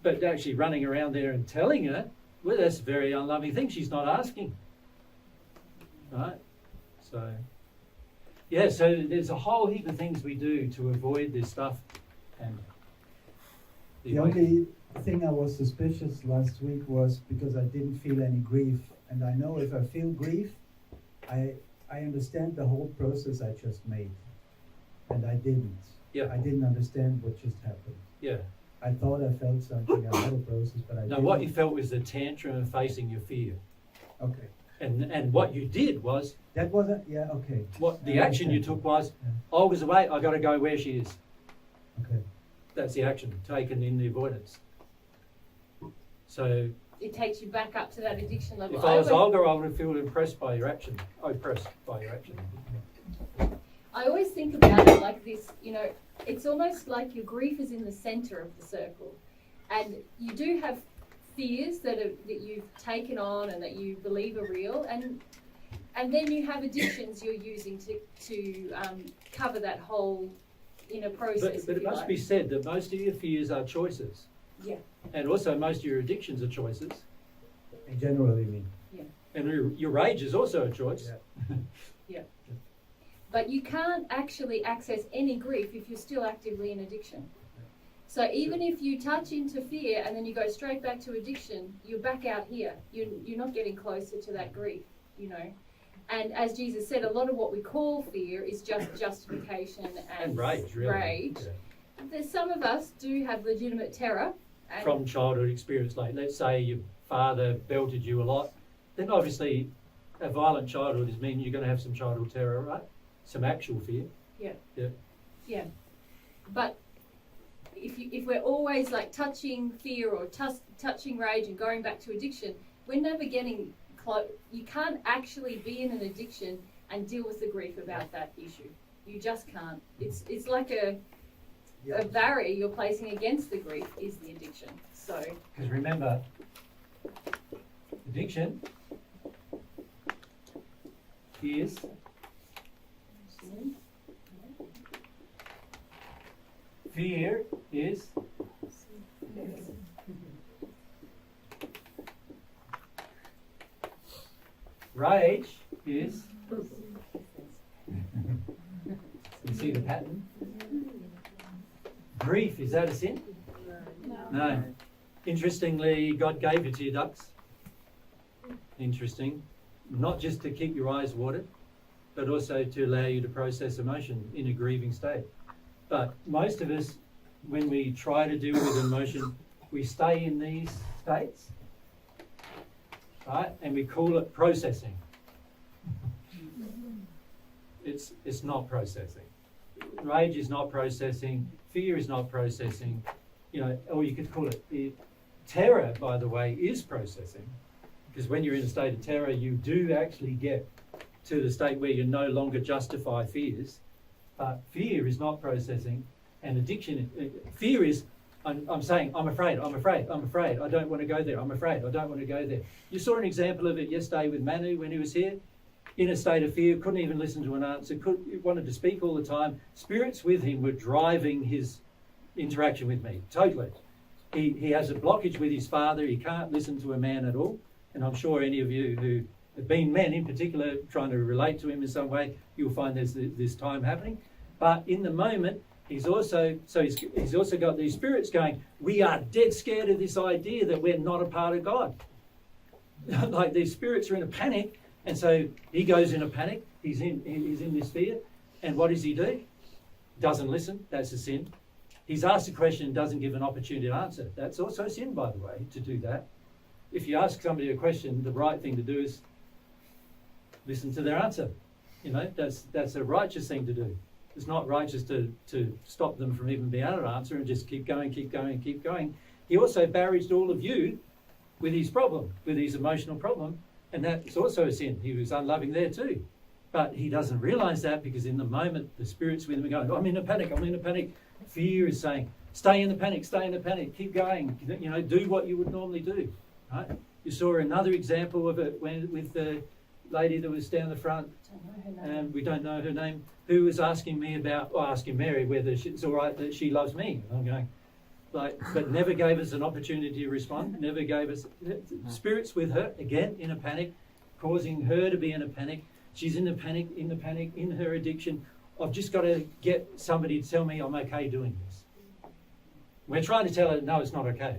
but actually running around there and telling her, well, that's a very unloving thing. She's not asking. Right? So there's a whole heap of things we do to avoid this stuff. And
the only thing I was suspicious last week was because I didn't feel any grief. And I know if I feel grief, I I understand the whole process I just made, and I didn't.
Yeah.
I didn't understand what just happened.
Yeah.
I thought I felt something, I had a process, but I
No,
didn't.
what you felt was the tantrum of facing your fear.
Okay.
And what you did was,
That wasn't, yeah, okay.
what the
I
action you
understand.
took was,
Yeah.
I was away, I gotta go where she is.
Okay.
That's the action taken in the avoidance. So
It takes you back up to that addiction level.
if I was
always-
older, I would have felt impressed by your action, oppressed by your action.
I always think about it like this, you know, it's almost like your grief is in the center of the circle. And you do have fears that you've taken on and that you believe are real, and then you have addictions you're using to cover that whole inner process.
But
if
it
you
must
like.
be said that most of your fears are choices.
Yeah.
And also most of your addictions are choices.
In general, you mean?
And your rage is also a choice.
But you can't actually access any grief if you're still actively in addiction. So even if you touch into fear and then you go straight back to addiction, you're back out here. You're not getting closer to that grief, you know. And as Jesus said, a lot of what we call fear is just justification
And rage, really.
rage.
Yeah.
There's some of us do have legitimate terror. And
From childhood experience, like let's say your father belted you a lot, then obviously a violent childhood is mean you're going to have some childhood terror, right? Some actual fear.
But if we're always like touching fear or touching rage and going back to addiction, we're never getting close. You can't actually be in an addiction and deal with the grief about that issue. You just can't. It's like a barrier you're placing against the grief is the addiction. So
Because remember, addiction is fear is rage is. You see the pattern? Grief, is that a sin? No. Interestingly, God gave it to you, ducks. Interesting. Not just to keep your eyes watered, but also to allow you to process emotion in a grieving state. But most of us, when we try to deal with emotion, we stay in these states, right? And we call it processing. It's not processing. Rage is not processing. Fear is not processing. You know, or you could call it terror, by the way, is processing. Because when you're in a state of terror, you do actually get to the state where you no longer justify fears. But fear is not processing. And addiction, fear is, I'm saying, I'm afraid, I don't want to go there, I'm afraid, I don't want to go there. You saw an example of it yesterday with Manu when he was here. In a state of fear, couldn't even listen to an answer, wanted to speak all the time. Spirits with him were driving his interaction with me, totally. He has a blockage with his father, he can't listen to a man at all. And I'm sure any of you who have been men in particular, trying to relate to him in some way, you'll find there's this time happening. But in the moment, he's also got these spirits going, we are dead scared of this idea that we're not a part of God. Like these spirits are in a panic, and so he goes in a panic, he's in this fear, and what does he do? Doesn't listen, that's a sin. He's asked a question and doesn't give an opportunity to answer. That's also a sin, by the way, to do that. If you ask somebody a question, the right thing to do is listen to their answer. You know, that's a righteous thing to do. It's not righteous to stop them from even being able to answer and just keep going. He also barraged all of you with his problem, with his emotional problem, and that's also a sin. He was unloving there too. But he doesn't realise that because in the moment the spirits with him are going, I'm in a panic. Fear is saying, stay in the panic, keep going, you know, do what you would normally do. Right? You saw another example of it with the lady that was down the front, and we don't know her name, who was asking Mary whether it's all right that she loves me. And I'm going, but never gave us an opportunity to respond, never gave us, spirits with her, again, in a panic, causing her to be in a panic. She's in the panic, in her addiction. I've just got to get somebody to tell me I'm okay doing this. We're trying to tell her, no, it's not okay.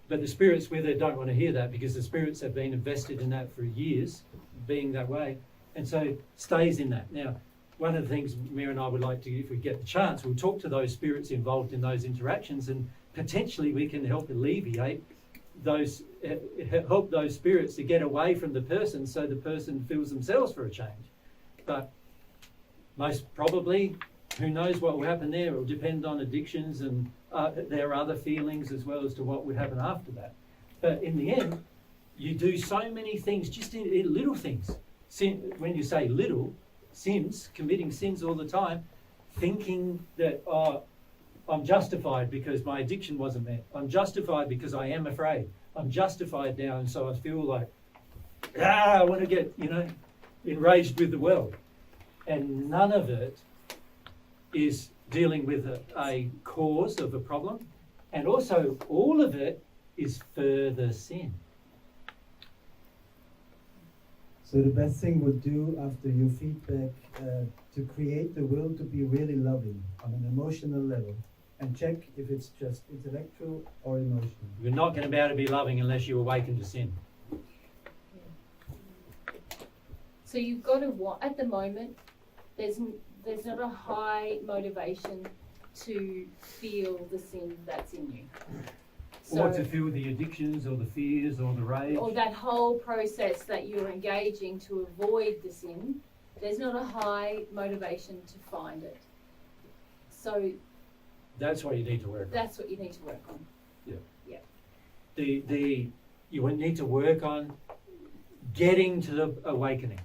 But the spirits with her don't want to hear that because the spirits have been invested in that for years, being that way. And so stays in that. Now, one of the things Mira and I would like to, if we get the chance, we'll talk to those spirits involved in those interactions, and potentially we can help alleviate those, help those spirits to get away from the person so the person feels themselves for a change. But most probably, who knows what will happen there? It will depend on addictions and their other feelings as well as to what would happen after that. But in the end, you do so many things, just in little things. Sin, when you say little, sins, committing sins all the time, thinking that, oh, I'm justified because my addiction wasn't met. I'm justified because I am afraid. I'm justified now, and so I feel like, I want to get, enraged with the world. And none of it is dealing with a cause of a problem. And also, all of it is further sin.
So the best thing would do after your feedback to create the will to be really loving on an emotional level, and check if it's just intellectual or emotional.
You're not going to be able to be loving unless you awaken to sin.
So you've got to want, at the moment, there's not a high motivation to feel the sin that's in you.
Or to feel the addictions or the fears or the rage.
Or that whole process that you're engaging to avoid the sin, there's not a high motivation to find it. So
That's what you need to work on.
that's what you need to work on.
You would need to work on getting to the awakening.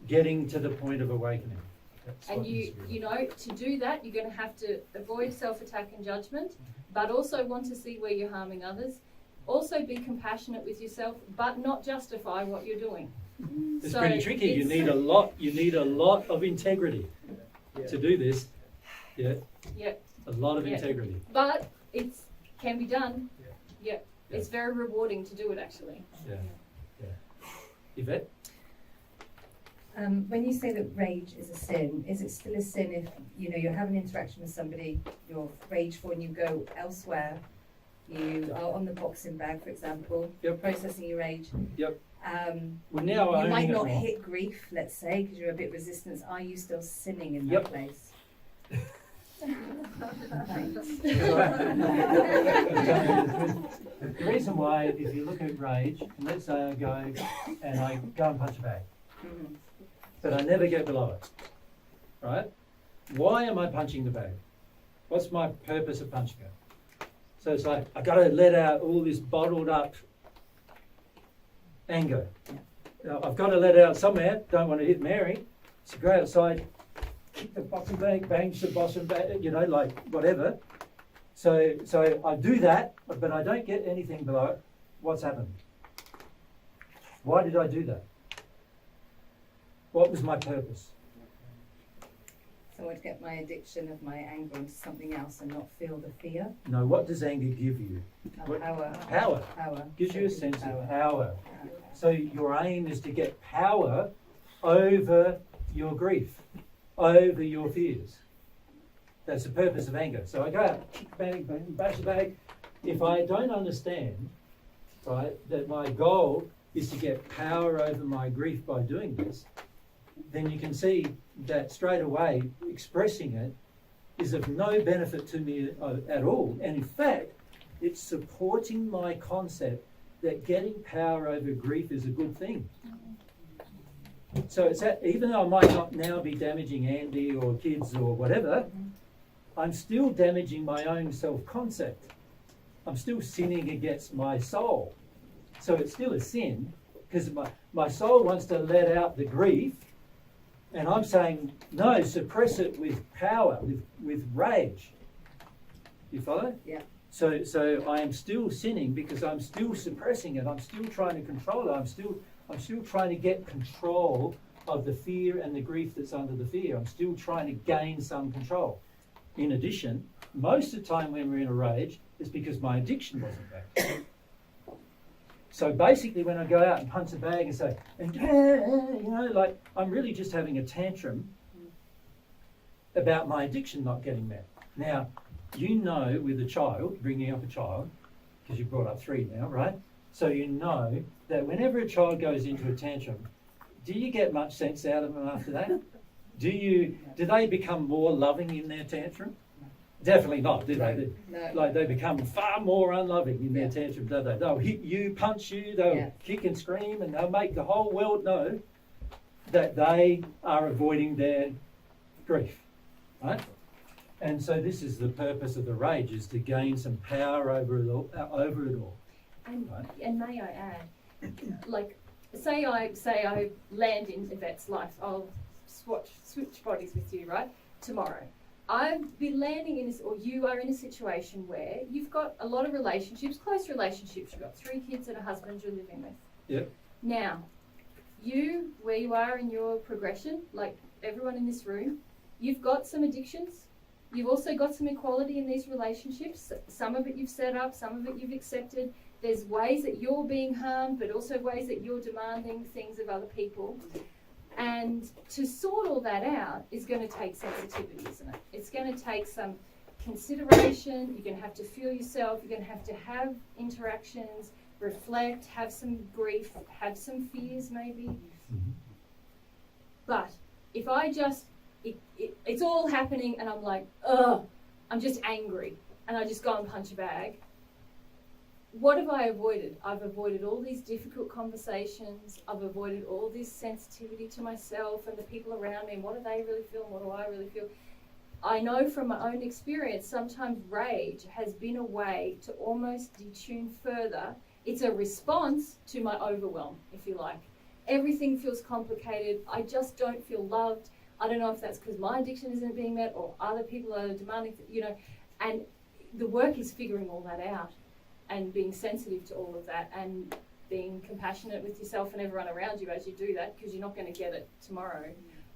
Getting to the point of awakening. That's
And
what needs to be
you
done.
know, to do that, you're going to have to avoid self-attack and judgment, but also want to see where you're harming others. Also be compassionate with yourself, but not justify what you're doing.
It's
So
pretty tricky. You
it's-
need a lot of integrity to do this. Yeah.
Yep.
A lot of
Yeah.
integrity.
But it's can be done.
Yeah.
Yeah. It's very rewarding to do it, actually.
Yeah. Yvette?
When you say that rage is a sin, is it still a sin if you're having an interaction with somebody, you're rageful, and you go elsewhere? You are on the boxing bag, for example. You're processing your rage.
Yep. Well, now
you
owning
might
it
not
more.
hit grief, let's say, because you're a bit resistant. Are you still sinning in
Yep.
that place?
The reason why, if you look at rage, let's say I go and punch a bag,
Mhm.
but I never get below it, right? Why am I punching the bag? What's my purpose of punching it? So it's like, I've got to let out all this bottled up anger. I've got to let it out somewhere. Don't want to hit Mary. So go outside, kick the boxing bag, bang the boxing bag, like whatever. So I do that, but I don't get anything below it. What's happened? Why did I do that? What was my purpose?
So I'd get my addiction of my anger into something else and not feel the fear.
No, what does anger give you? What-
Power.
Power.
Power.
Gives you a sense
Power.
of power.
Okay.
So your aim is to get power over your grief, over your fears. That's the purpose of anger. So I go out, kick the bag, bang, bash the bag. If I don't understand, right, that my goal is to get power over my grief by doing this, then you can see that straight away expressing it is of no benefit to me at all. And in fact, it's supporting my concept that getting power over grief is a good thing. So it's that, even though I might not now be damaging Andy or kids or whatever, I'm still damaging my own self-concept. I'm still sinning against my soul. So it's still a sin because my soul wants to let out the grief, and I'm saying, no, suppress it with power, with rage. You follow?
Yeah.
So I am still sinning because I'm still suppressing it. I'm still trying to control it. I'm still trying to get control of the fear and the grief that's under the fear. I'm still trying to gain some control. In addition, most of the time when we're in a rage, it's because my addiction wasn't back. So basically when I go out and punch the bag and say, I'm really just having a tantrum about my addiction not getting met. Now, with a child, bringing up a child, because you brought up 3 now, right? So you know that whenever a child goes into a tantrum, do you get much sense out of them after that? Do they become more loving in their tantrum? Definitely not, do they?
No.
Like they become far more unloving in their tantrum, don't they? They'll hit you, punch you, they'll kick and scream, and they'll make the whole world know that they are avoiding their grief, right? And so this is the purpose of the rage, is to gain some power over it all.
And may I add, like, say I land in Yvette's life, I'll switch bodies with you, right? Tomorrow. I've been landing in this, or you are in a situation where you've got a lot of relationships, close relationships. You've got 3 kids and a husband you're living with.
Yep.
Now, where you are in your progression, like everyone in this room, you've got some addictions. You've also got some equality in these relationships. Some of it you've set up, some of it you've accepted. There's ways that you're being harmed, but also ways that you're demanding things of other people. And to sort all that out is going to take sensitivity, isn't it? It's going to take some consideration. You're going to have to feel yourself. You're going to have interactions, reflect, have some grief, have some fears maybe.
Mm-hmm.
But if I just, it's all happening and I'm like, ugh, I'm just angry, and I just go and punch a bag. What have I avoided? I've avoided all these difficult conversations. I've avoided all this sensitivity to myself and the people around me, and what do they really feel and what do I really feel? I know from my own experience, sometimes rage has been a way to almost detune further. It's a response to my overwhelm, if you like. Everything feels complicated. I just don't feel loved. I don't know if that's because my addiction isn't being met or other people are demanding, and the work is figuring all that out and being sensitive to all of that and being compassionate with yourself and everyone around you as you do that, because you're not going to get it tomorrow.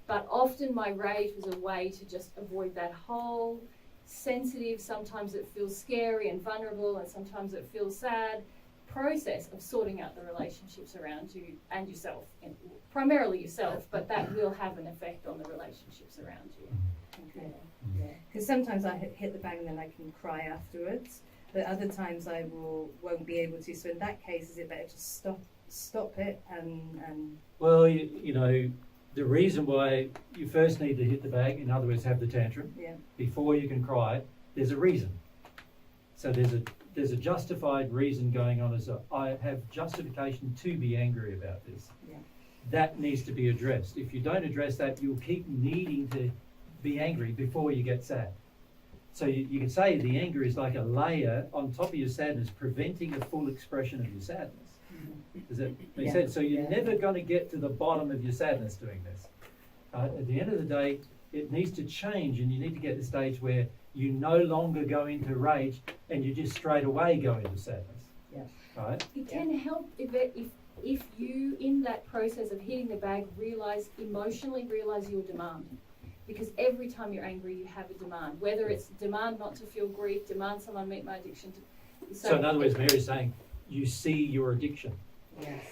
But often my rage was a way to just avoid that whole sensitive, sometimes it feels scary and vulnerable and sometimes it feels sad process of sorting out the relationships around you and yourself, and primarily yourself, but that will have an effect on the relationships around you.
Okay. Yeah. Because sometimes I hit the bag and then I can cry afterwards, but other times I won't be able to. So in that case, is it better to stop it and?
Well, the reason why you first need to hit the bag, in other words, have the tantrum, before you can cry, there's a reason. So there's a justified reason going on. I have justification to be angry about this.
Yeah.
That needs to be addressed. If you don't address that, you'll keep needing to be angry before you get sad. So you can say the anger is like a layer on top of your sadness, preventing a full expression of your sadness. Does that make sense? So you're never going to get to the bottom of your sadness doing this. At the end of the day, it needs to change, and you need to get to the stage where you no longer go into rage and you just straight away go into sadness.
Yeah.
Right?
It can help if you, in that process of hitting the bag, emotionally realize your demand. Because every time you're angry, you have a demand. Whether it's demand not to feel grief, demand someone meet my addiction.
So in other words, Mary's saying, you see your addiction.
Yes.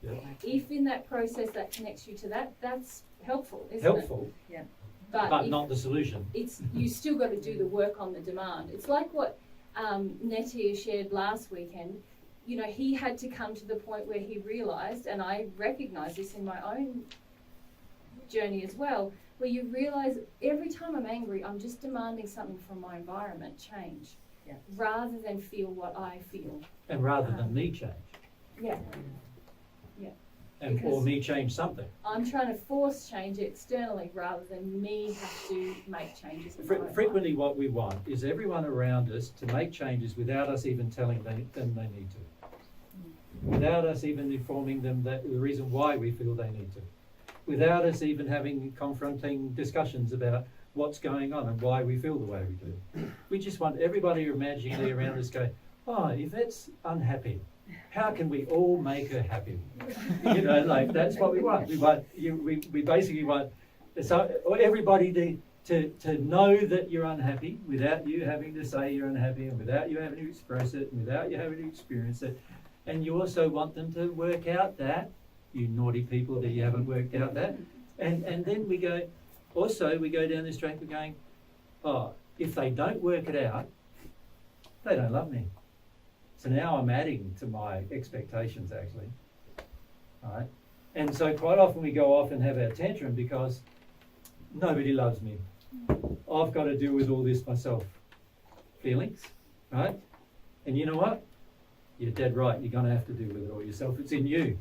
Yeah.
If in that process that connects you to that, that's helpful, isn't it?
Helpful,
Yeah.
but not the solution.
You still got to do the work on the demand. It's like what Nettie shared last weekend. He had to come to the point where he realised, and I recognise this in my own journey as well, where you realise every time I'm angry, I'm just demanding something from my environment change, rather than feel what I feel.
And rather than me change.
Yeah.
Or me change something.
I'm trying to force change externally rather than me have to make changes. In my own
Frequently what we want is everyone around us to make changes without us even telling them they need to. Without us even informing them that the reason why we feel they need to. Without us even having confronting discussions about what's going on and why we feel the way we do. We just want everybody imaginatively around us go, Yvette's unhappy. How can we all make her happy? That's what we want. We basically want everybody to know that you're unhappy without you having to say you're unhappy, and without you having to express it, and without you having to experience it. And you also want them to work out that, you naughty people, that you haven't worked out that. And then we go down this track, we're going, if they don't work it out, they don't love me. So now I'm adding to my expectations, actually. All right? And so quite often we go off and have our tantrum because nobody loves me. I've got to deal with all this myself. Feelings, right? And you know what? You're dead right. You're going to have to deal with it all yourself. It's in you.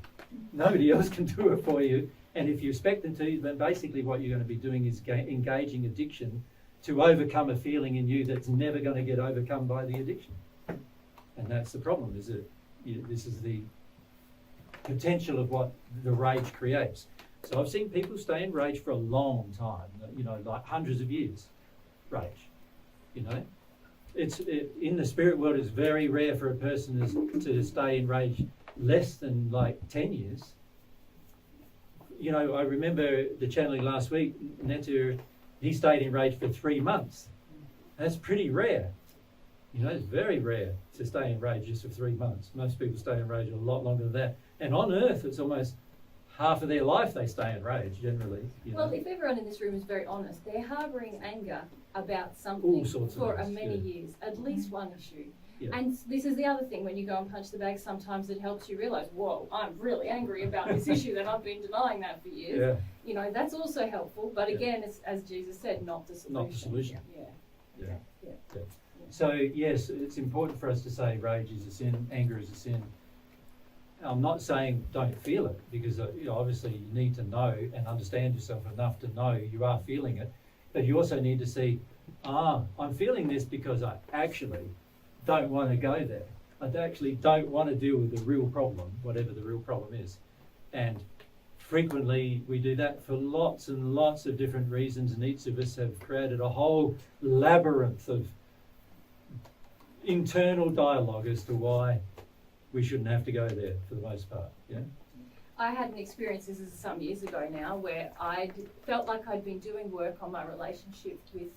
Nobody else can do it for you. And if you expect them to, then basically what you're going to be doing is engaging addiction to overcome a feeling in you that's never going to get overcome by the addiction. And that's the problem, is that this is the potential of what the rage creates. So I've seen people stay in rage for a long time, like hundreds of years, rage, in the spirit world, it's very rare for a person to stay in rage less than like 10 years. I remember the channeling last week, Netu, he stayed in rage for 3 months. That's pretty rare. It's very rare to stay in rage just for 3 months. Most people stay in rage a lot longer than that. And on earth, it's almost half of their life they stay in rage, generally.
Well, if everyone in this room is very honest, they're harbouring anger about
All
something
sorts of
for
things,
many
yeah.
years, at least one issue.
Yeah.
And this is the other thing, when you go and punch the bag, sometimes it helps you realise, whoa, I'm really angry about this issue that I've been denying that for years.
Yeah.
That's also helpful, but
Yeah.
again, it's, as Jesus said, not the solution.
Not the solution.
Yeah.
Yeah.
Yeah.
Yeah. So yes, it's important for us to say rage is a sin, anger is a sin. I'm not saying don't feel it, because obviously you need to know and understand yourself enough to know you are feeling it, but you also need to see, I'm feeling this because I actually don't want to go there. I actually don't want to deal with the real problem, whatever the real problem is. And frequently we do that for lots and lots of different reasons, and each of us have created a whole labyrinth of internal dialogue as to why we shouldn't have to go there for the most part.
I had an experience, this is some years ago now, where I felt like I'd been doing work on my relationship with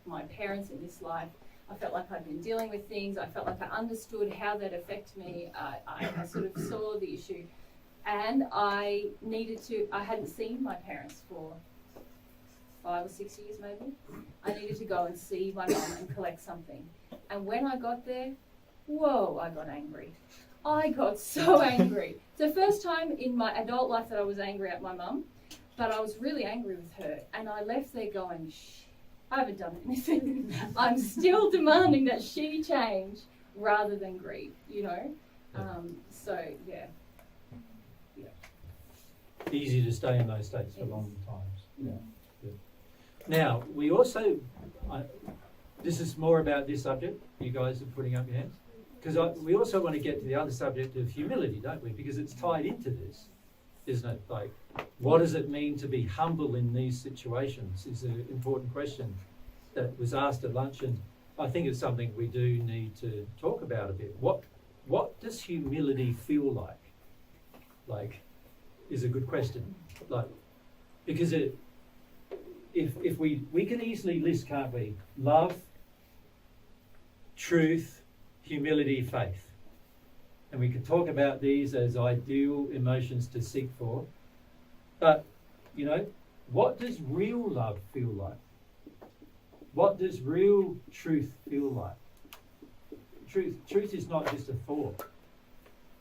my parents in this life. I felt like I'd been dealing with things. I felt like I understood how that affect me. I sort of saw the issue, and I hadn't seen my parents for 5 or 6 years maybe. I needed to go and see my mum and collect something. And when I got there, whoa, I got angry. I got so angry. It's the first time in my adult life that I was angry at my mum, but I was really angry with her. And I left there going, I haven't done anything. I'm still demanding that she change rather than grieve, So, yeah.
Easy to stay in those states for long times. Yeah. Now, we also, this is more about this subject. You guys are putting up your hands. Because we also want to get to the other subject of humility, don't we? Because it's tied into this, isn't it? Like, what does it mean to be humble in these situations is an important question that was asked at lunch, and I think it's something we do need to talk about a bit. What does humility feel like? Like, is a good question. Like, because if we can easily list, can't we? Love, truth, humility, faith. And we can talk about these as ideal emotions to seek for. But, what does real love feel like? What does real truth feel like? Truth is not just a thought.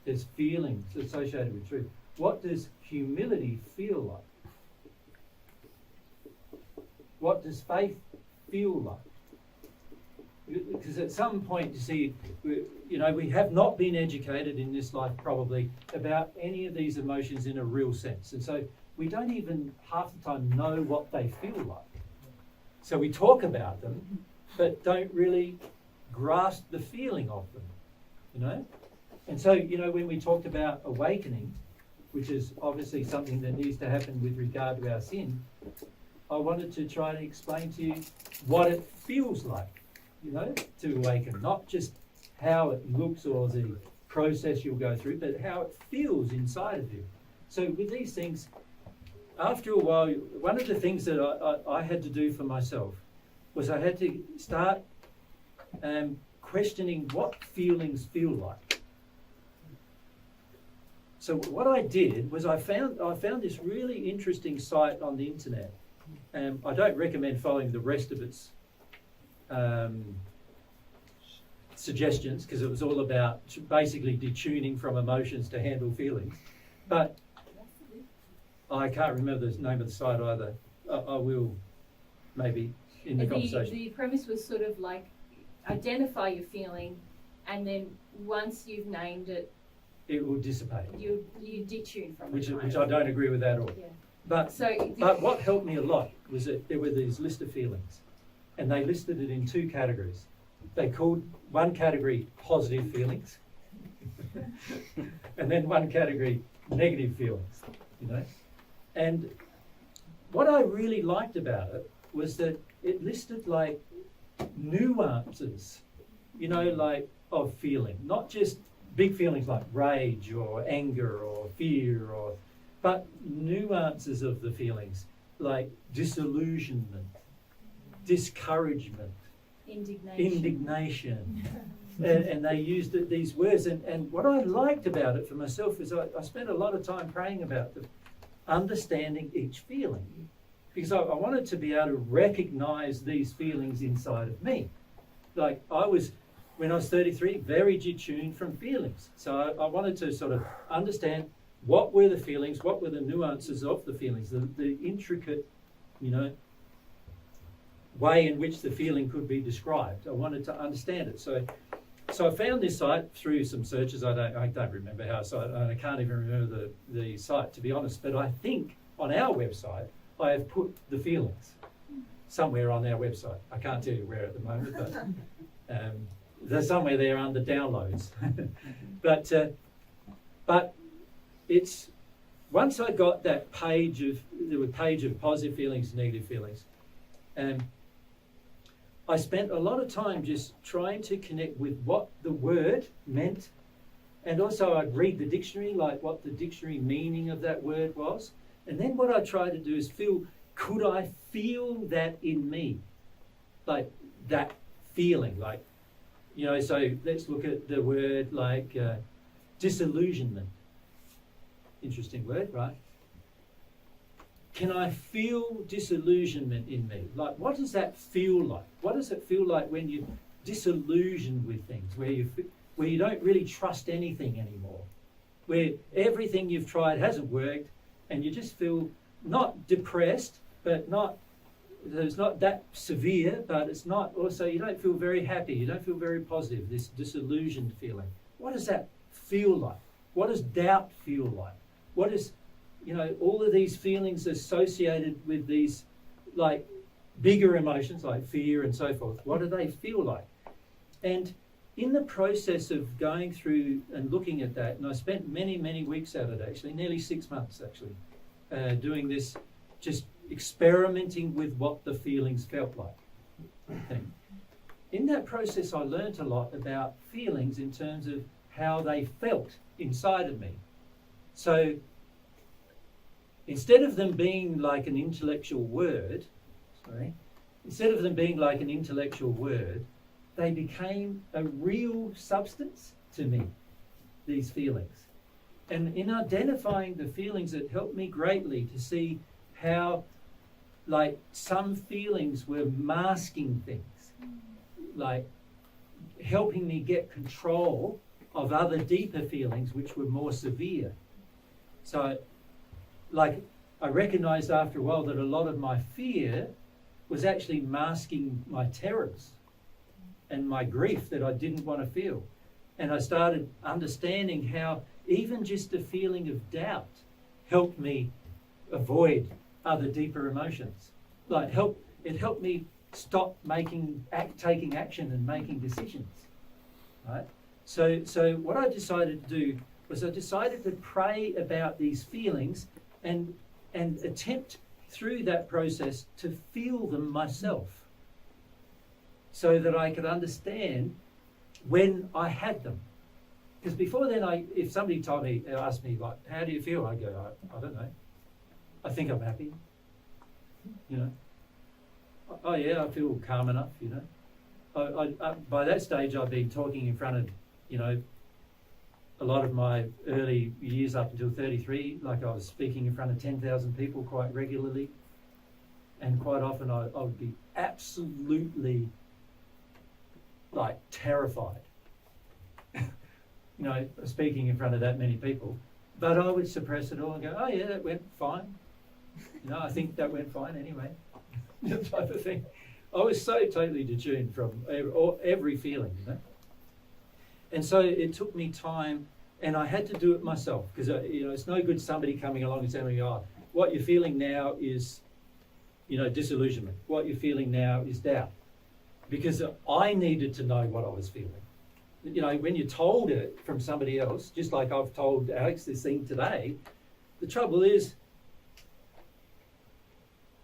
There's feelings associated with truth. What does humility feel like? What does faith feel like? Because at some point, you see, we have not been educated in this life probably about any of these emotions in a real sense. And so we don't even half the time know what they feel like. So we talk about them, but don't really grasp the feeling of them, And so, when we talked about awakening, which is obviously something that needs to happen with regard to our sin, I wanted to try to explain to you what it feels like, to awaken, not just how it looks or the process you'll go through, but how it feels inside of you. So with these things, after a while, one of the things that I had to do for myself was I had to start questioning what feelings feel like. So what I did was I found this really interesting site on the internet. I don't recommend following the rest of its suggestions, because it was all about basically detuning from emotions to handle feelings. But I can't remember the name of the site either. I will maybe in the conversation.
The premise was sort of like identify your feeling, and then once you've named it,
It will dissipate,
you detune from
which
it. Right?
I don't agree with at all.
Yeah.
But
So
But what helped me a lot was that there were these list of feelings, and they listed it in 2 categories. They called one category positive feelings, and then one category negative feelings, you know. And what I really liked about it was that it listed like nuances, you know, like of feeling, not just big feelings like rage or anger or fear but nuances of the feelings like disillusionment, discouragement, indignation. and they used these words. And what I liked about it for myself is I spent a lot of time praying about understanding each feeling, because I wanted to be able to recognize these feelings inside of me. Like when I was 33, very detuned from feelings. So I wanted to sort of understand what were the feelings, what were the nuances of the feelings, the intricate, you know, way in which the feeling could be described. I wanted to understand it. So I found this site through some searches. I don't remember how, I can't even remember the site, to be honest. But I think on our website, I have put the feelings somewhere on our website. I can't tell you where at the moment, but they're somewhere there under downloads. But it's once I got that page of positive feelings, negative feelings, I spent a lot of time just trying to connect with what the word meant, and also I'd read the dictionary, like what the dictionary meaning of that word was, and then what I tried to do is could I feel that in me, like that feeling, like, you know. So let's look at the word like disillusionment. Interesting word, right? Can I feel disillusionment in me? Like, what does that feel like? What does it feel like when you're disillusioned with things, where you don't really trust anything anymore, where everything you've tried hasn't worked, and you just feel not depressed, but it's not that severe, but it's not also, you don't feel very happy, you don't feel very positive, this disillusioned feeling. What does that feel like? What does doubt feel like? What is, you know, all of these feelings associated with these like bigger emotions like fear and so forth, what do they feel like? And in the process of going through and looking at that, and I spent many, many weeks at it actually, nearly 6 months actually, doing this, just experimenting with what the feelings felt like. In that process, I learnt a lot about feelings in terms of how they felt inside of me. So instead of them being like an intellectual word, they became a real substance to me, these feelings. And in identifying the feelings, it helped me greatly to see how like some feelings were masking things, like helping me get control of other deeper feelings which were more severe. So like I recognized after a while that a lot of my fear was actually masking my terrors and my grief that I didn't want to feel. And I started understanding how even just a feeling of doubt helped me avoid other deeper emotions. Like it helped me stop taking action and making decisions. Right? So what I decided to do was I decided to pray about these feelings and attempt through that process to feel them myself, so that I could understand when I had them. Because before then, if somebody asked me like, how do you feel? I go, I don't know. I think I'm happy. You know. Oh yeah, I feel calm enough. You know. By that stage, I've been talking in front of, you know, a lot of my early years up until 33, like I was speaking in front of 10,000 people quite regularly. And quite often I would be absolutely like terrified, you know, speaking in front of that many people. But I would suppress it all and go, oh yeah, that went fine. I think that went fine anyway. That type of thing. I was so totally detuned from every feeling, And so it took me time, and I had to do it myself, because it's no good somebody coming along and saying, oh, what you're feeling now is, disillusionment. What you're feeling now is doubt. Because I needed to know what I was feeling. When you're told it from somebody else, just like I've told Alex this thing today, the trouble is,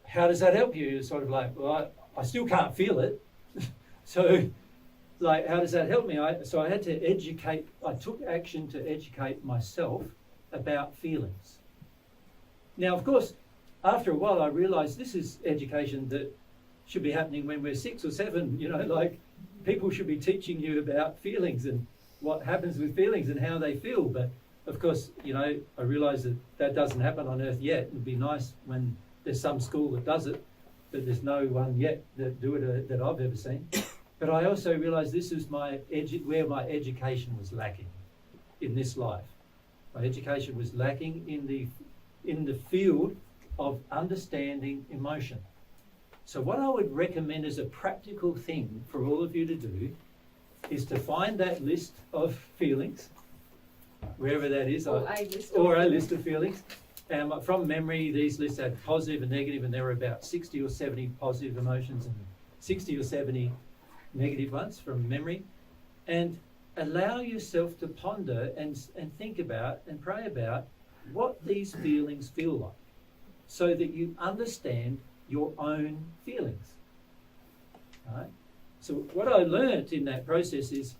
how does that help you? It's sort of like, well, I still can't feel it. So, how does that help me? So I had to educate, I took action to educate myself about feelings. Now, of course, after a while, I realized this is education that should be happening when we're 6 or 7, people should be teaching you about feelings and what happens with feelings and how they feel. But of course, I realize that doesn't happen on earth yet. It'd be nice when there's some school that does it, but there's no one yet that do it that I've ever seen. But I also realized this is where my education was lacking in this life. My education was lacking in the field of understanding emotion. So what I would recommend as a practical thing for all of you to do is to find that list of feelings, wherever that is, or a list of feelings. And from memory, these lists had positive and negative, and there were about 60 or 70 positive emotions and 60 or 70 negative ones from memory. And allow yourself to ponder and think about and pray about what these feelings feel like, so that you understand your own feelings. Right? So what I learnt in that process is,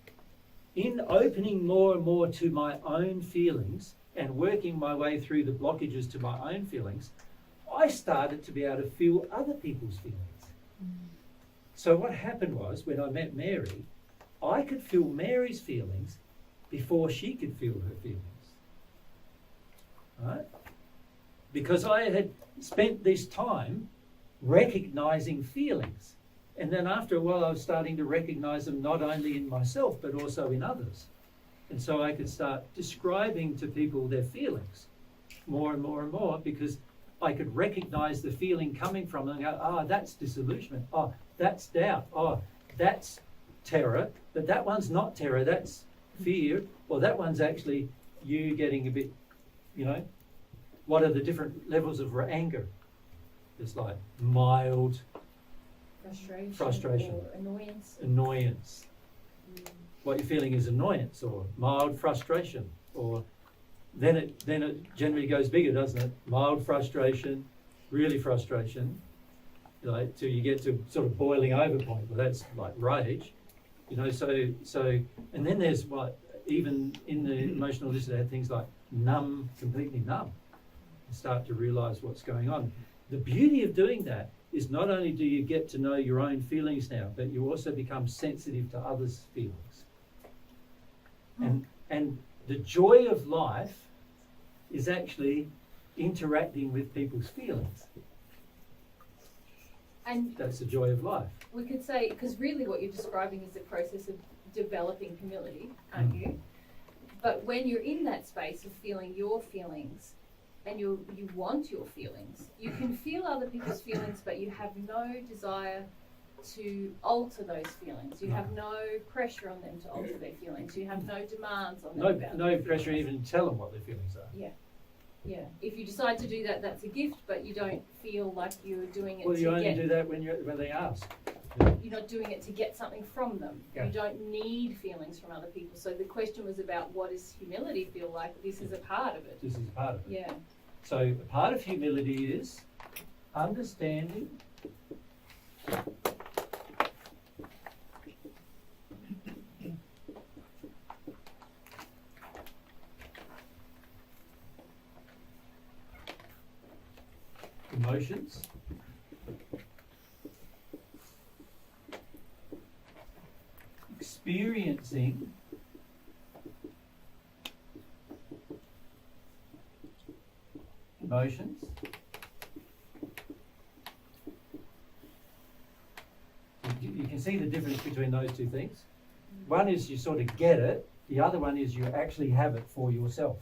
in opening more and more to my own feelings and working my way through the blockages to my own feelings, I started to be able to feel other people's feelings. So what happened was, when I met Mary, I could feel Mary's feelings before she could feel her feelings. Right? Because I had spent this time recognizing feelings. And then after a while, I was starting to recognize them not only in myself, but also in others. And so I could start describing to people their feelings more and more and more, because I could recognize the feeling coming from them and go, oh, that's disillusionment. Oh, that's doubt. Oh, that's terror. But that one's not terror, that's fear. Or that one's actually you getting a bit, what are the different levels of anger? It's like mild frustration,
or
annoyance. What you're feeling is annoyance or mild frustration, or then it generally goes bigger, doesn't it? Mild frustration, really frustration, till you get to sort of boiling over point. Well, that's like rage, So and then there's even in the emotional list, they had things like numb, completely numb. You start to realize what's going on. The beauty of doing that is not only do you get to know your own feelings now, but you also become sensitive to others' feelings. And the joy of life is actually interacting with people's feelings.
And
that's the joy of life.
We could say, because really what you're describing is the process of developing humility, aren't you? But when you're in that space of feeling your feelings, and you want your feelings, you can feel other people's feelings, but you have no desire to alter those feelings. You have no pressure on them to alter their feelings. You have no demands on them.
No pressure even to tell them what their feelings are.
Yeah. If you decide to do that, that's a gift, but you don't feel like you're doing it
well, you only do that when they ask.
You're not doing it to get something from them. Yeah. You don't need feelings from other people. So the question was about, what does humility feel like? This is a part of it.
This is a part of it.
Yeah.
So a part of humility is understanding emotions, experiencing emotions, you can see the difference between those two things. One is you sort of get it, the other one is you actually have it for yourself.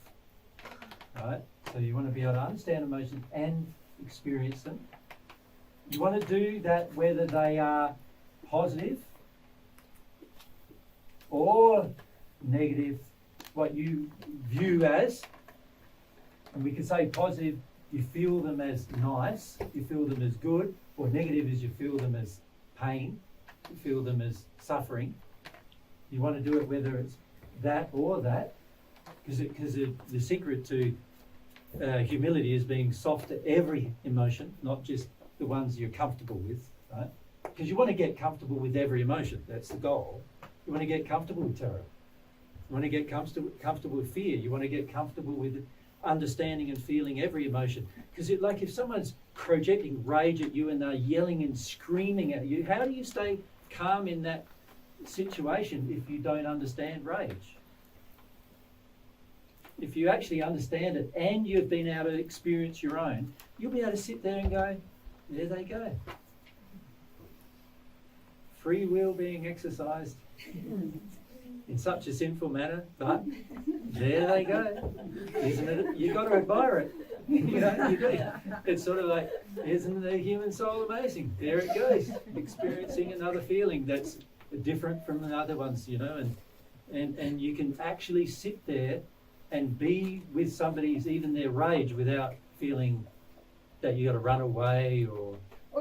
right? So you want to be able to understand emotions and experience them. You want to do that whether they are positive or negative, what you view as, and we can say positive, you feel them as nice, you feel them as good, or negative is you feel them as pain, you feel them as suffering. You want to do it whether it's that or that, because the secret to humility is being soft to every emotion, not just the ones you're comfortable with, right? Because you want to get comfortable with every emotion. That's the goal. You want to get comfortable with terror. You want to get comfortable with fear. You want to get comfortable with understanding and feeling every emotion. Because like if someone's projecting rage at you and they're yelling and screaming at you, how do you stay calm in that situation if you don't understand rage? If you actually understand it and you've been able to experience your own, you'll be able to sit there and go, there they go. Free will being exercised in such a sinful manner, but there they go. Isn't it? You've got to admire it. You know, you do. It's sort of like, isn't the human soul amazing? There it goes, experiencing another feeling that's different from the other ones, you know, and you can actually sit there and be with somebody's, even their rage, without feeling that you got to run away or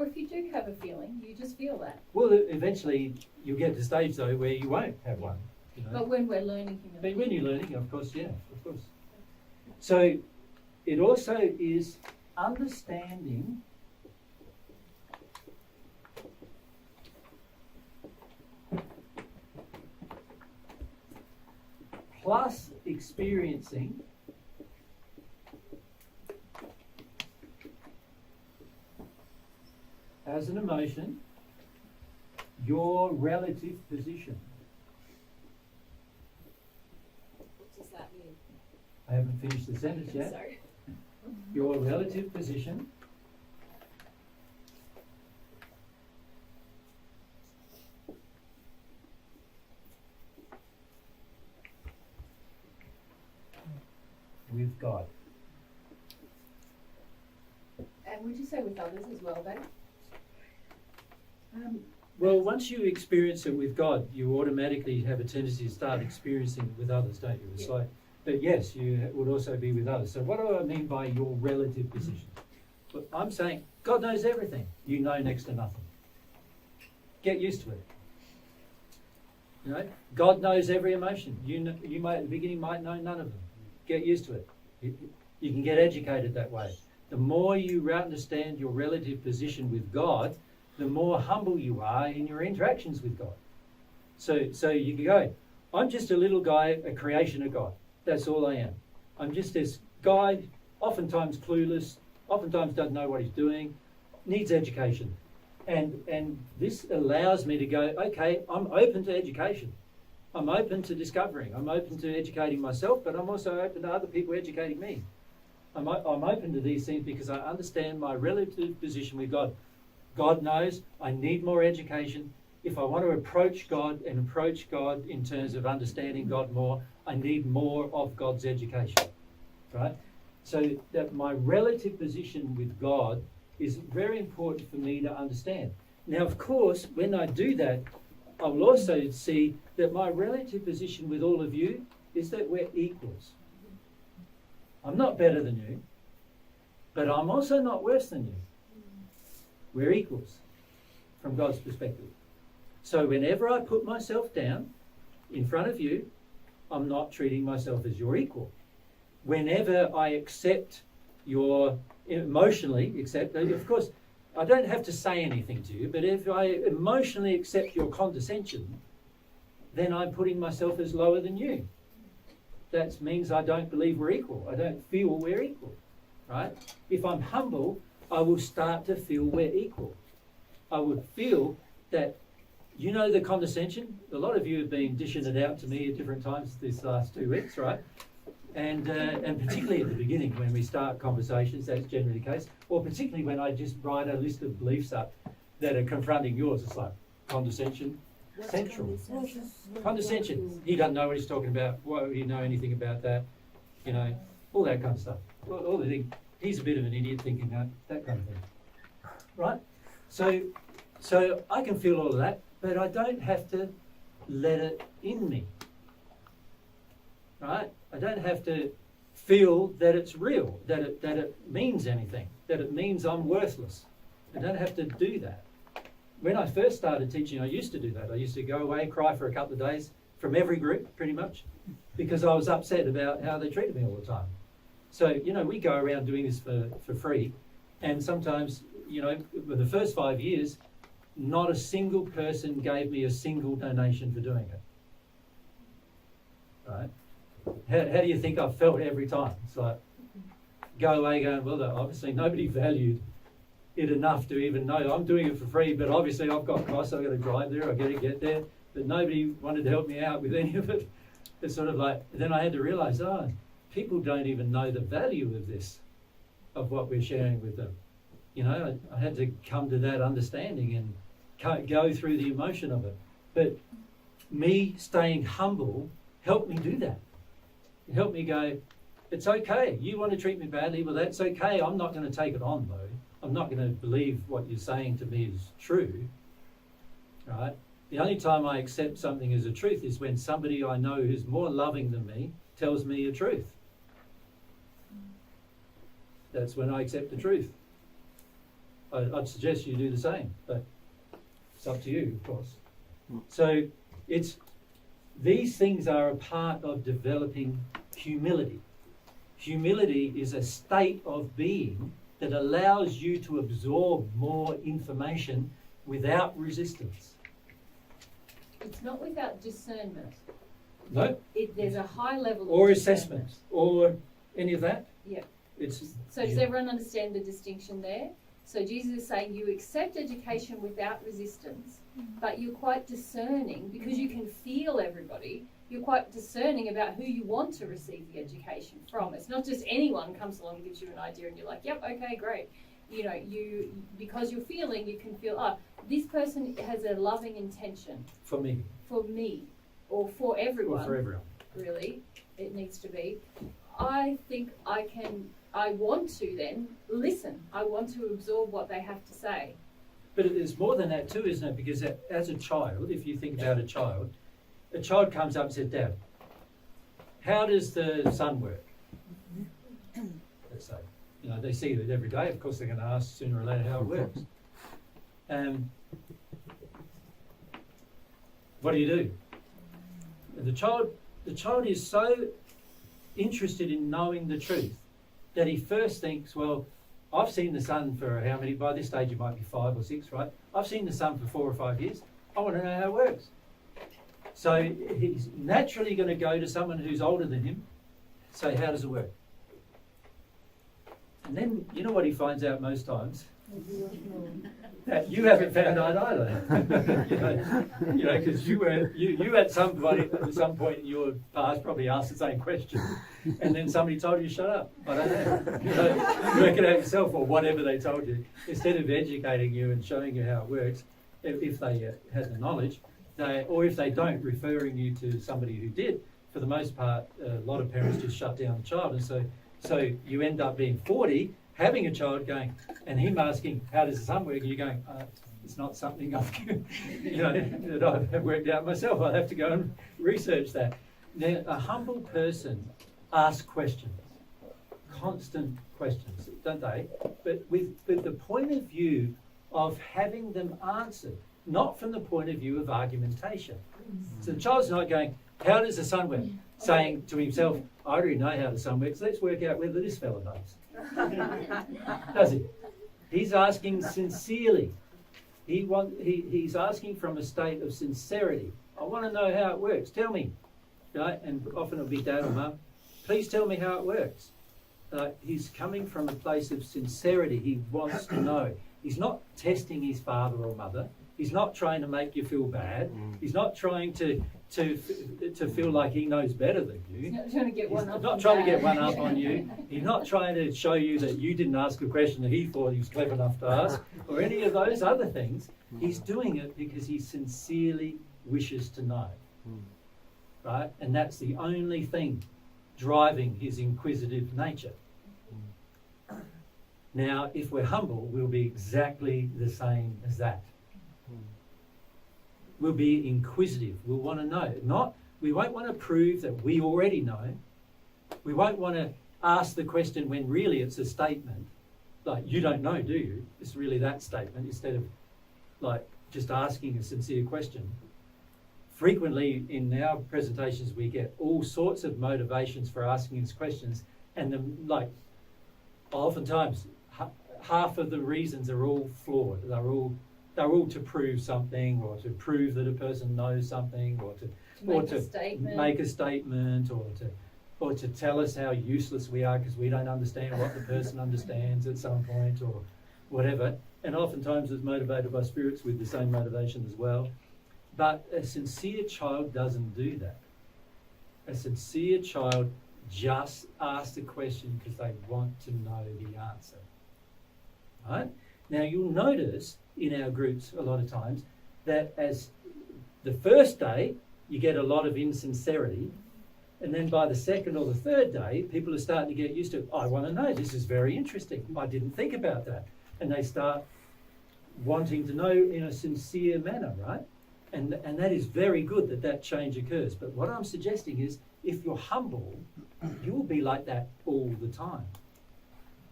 if you do have a feeling, you just feel that.
well, eventually you'll get to the stage though where you won't have one. You know?
But when we're learning
But
humility.
when you're learning, of course, yeah, of course. So it also is understanding plus experiencing as an emotion your relative position.
What does that mean?
I haven't finished the sentence yet.
Sorry.
Your relative position with God.
And would you say with others as well, babe?
Well, once you experience it with God, you automatically have a tendency to start experiencing it with others, don't you? It's
Yeah.
like, but yes, you would also be with others. So what do I mean by your relative position? Well, I'm saying God knows everything. You know next to nothing. Get used to it. You know, God knows every emotion. You might at the beginning might know none of them. Get used to it. You can get educated that way. The more you understand your relative position with God, the more humble you are in your interactions with God. So you can go, I'm just a little guy, a creation of God. That's all I am. I'm just this guy, oftentimes clueless, oftentimes doesn't know what he's doing, needs education. And this allows me to go, okay, I'm open to education. I'm open to discovering. I'm open to educating myself, but I'm also open to other people educating me. I'm open to these things because I understand my relative position with God. God knows I need more education. If I want to approach God in terms of understanding God more, I need more of God's education, right? So that my relative position with God is very important for me to understand. Now, of course, when I do that, I will also see that my relative position with all of you is that we're equals. I'm not better than you, but I'm also not worse than you. We're equals from God's perspective. So whenever I put myself down in front of you, I'm not treating myself as your equal. Whenever I accept your, emotionally accept, of course, I don't have to say anything to you, but if I emotionally accept your condescension, then I'm putting myself as lower than you. That means I don't believe we're equal. I don't feel we're equal, right? If I'm humble, I will start to feel we're equal. I would feel that, you know, the condescension. A lot of you have been dishing it out to me at different times this last 2 weeks, right? And particularly at the beginning when we start conversations, that's generally the case. Or particularly when I just write a list of beliefs up that are confronting yours. It's like condescension, central. Condescension. He doesn't know what he's talking about. Why would he know anything about that? You know, all that kind of stuff. All the thing. He's a bit of an idiot thinking that kind of thing, right? So I can feel all of that, but I don't have to let it in me, right? I don't have to feel that it's real, that it means anything, that it means I'm worthless. I don't have to do that. When I first started teaching, I used to do that. I used to go away, cry for a couple of days from every group, pretty much, because I was upset about how they treated me all the time. So, we go around doing this for free, and sometimes, for the first 5 years, not a single person gave me a single donation for doing it. Right? How do you think I felt every time? It's like, go away going, well, obviously nobody valued it enough to even know I'm doing it for free, but obviously I've got costs, I've got to drive there, I've got to get there, but nobody wanted to help me out with any of it. It's sort of like, then I had to realise, people don't even know the value of this, of what we're sharing with them. I had to come to that understanding and go through the emotion of it. But me staying humble helped me do that. It helped me go, it's okay. You want to treat me badly, well, that's okay. I'm not going to take it on, though. I'm not going to believe what you're saying to me is true. Right? The only time I accept something as a truth is when somebody I know who's more loving than me tells me a truth. That's when I accept the truth. I'd suggest you do the same, but it's up to you, of course. So these things are a part of developing humility. Humility is a state of being that allows you to absorb more information without resistance.
It's not without discernment.
No.
There's a high level
Or
of
assessment, or any of that.
Yeah.
So
does everyone understand the distinction there? So Jesus is saying you accept education without resistance, but you're quite discerning because you can feel everybody. You're quite discerning about who you want to receive the education from. It's not just anyone comes along and gives you an idea and you're like, yep, okay, great. Because you're feeling, you can feel, this person has a loving intention.
For me.
Or for everyone.
Or for everyone.
Really, it needs to be. I think I want to then listen. I want to absorb what they have to say.
But it's more than that too, isn't it? Because as a child, if you think about a child comes up and says, Dad, how does the sun work? Let's say. They see it every day. Of course, they're going to ask sooner or later how it works. What do? And the child is so interested in knowing the truth that he first thinks, well, I've seen the sun for how many? By this stage, it might be 5 or 6, right? I've seen the sun for 4 or 5 years. I want to know how it works. So he's naturally going to go to someone who's older than him, say, how does it work? And then, you know what he finds out most times? That you haven't found out either. Because you at some point in your past probably asked the same question, and then somebody told you shut up. I don't know. Work it out yourself or whatever they told you. Instead of educating you and showing you how it works, if they had the knowledge, or if they don't, referring you to somebody who did. For the most part, a lot of parents just shut down the child, and so you end up being 40. Having a child going, and him asking, how does the sun work? And you're going, it's not something that I've worked out myself. I'll have to go and research that. Now, a humble person asks questions, constant questions, don't they? But with the point of view of having them answered, not from the point of view of argumentation. So the child's not going, how does the sun work? Saying to himself, I already know how the sun works. Let's work out whether this fella knows. Does he? He's asking sincerely. He's asking from a state of sincerity. I want to know how it works. Tell me. Right? And often it'll be Dad or Mum. Please tell me how it works. He's coming from a place of sincerity. He wants to know. He's not testing his father or mother. He's not trying to make you feel bad. He's not trying to feel like he knows better than you.
He's not trying to get one up.
Not trying to get one up on you. He's not trying to show you that you didn't ask a question that he thought he was clever enough to ask, or any of those other things. He's doing it because he sincerely wishes to know. Right? And that's the only thing driving his inquisitive nature. Now, if we're humble, we'll be exactly the same as that. We'll be inquisitive. We'll want to know. We won't want to prove that we already know. We won't want to ask the question when really it's a statement. Like, you don't know, do you? It's really that statement instead of like just asking a sincere question. Frequently in our presentations, we get all sorts of motivations for asking these questions, and oftentimes half of the reasons are all flawed. They're all to prove something, or to prove that a person knows something, or to make a statement, or to tell us how useless we are because we don't understand what the person understands at some point, or whatever. And oftentimes it's motivated by spirits with the same motivation as well. But a sincere child doesn't do that. A sincere child just asks the question because they want to know the answer. Right? Now you'll notice in our groups a lot of times that as the first day you get a lot of insincerity, and then by the second or the third day people are starting to get used to, I want to know, this is very interesting, I didn't think about that. And they start wanting to know in a sincere manner, right? And that is very good that change occurs. But what I'm suggesting is, if you're humble, you will be like that all the time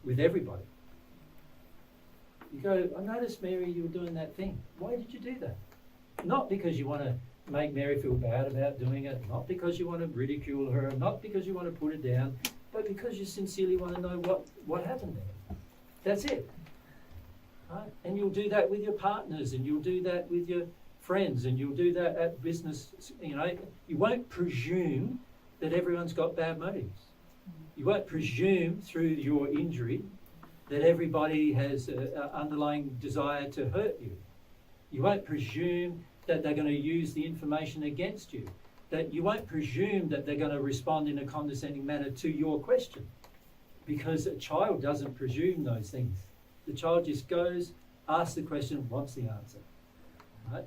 with everybody. You go, I noticed, Mary, you were doing that thing. Why did you do that? Not because you want to make Mary feel bad about doing it, not because you want to ridicule her, not because you want to put her down, but because you sincerely want to know what happened there. That's it. Right? And you'll do that with your partners, and you'll do that with your friends, and you'll do that at business. You won't presume that everyone's got bad motives. You won't presume through your injury that everybody has an underlying desire to hurt you. You won't presume that they're going to use the information against you. That you won't presume that they're going to respond in a condescending manner to your question, because a child doesn't presume those things. The child just goes, asks the question, wants the answer. Right?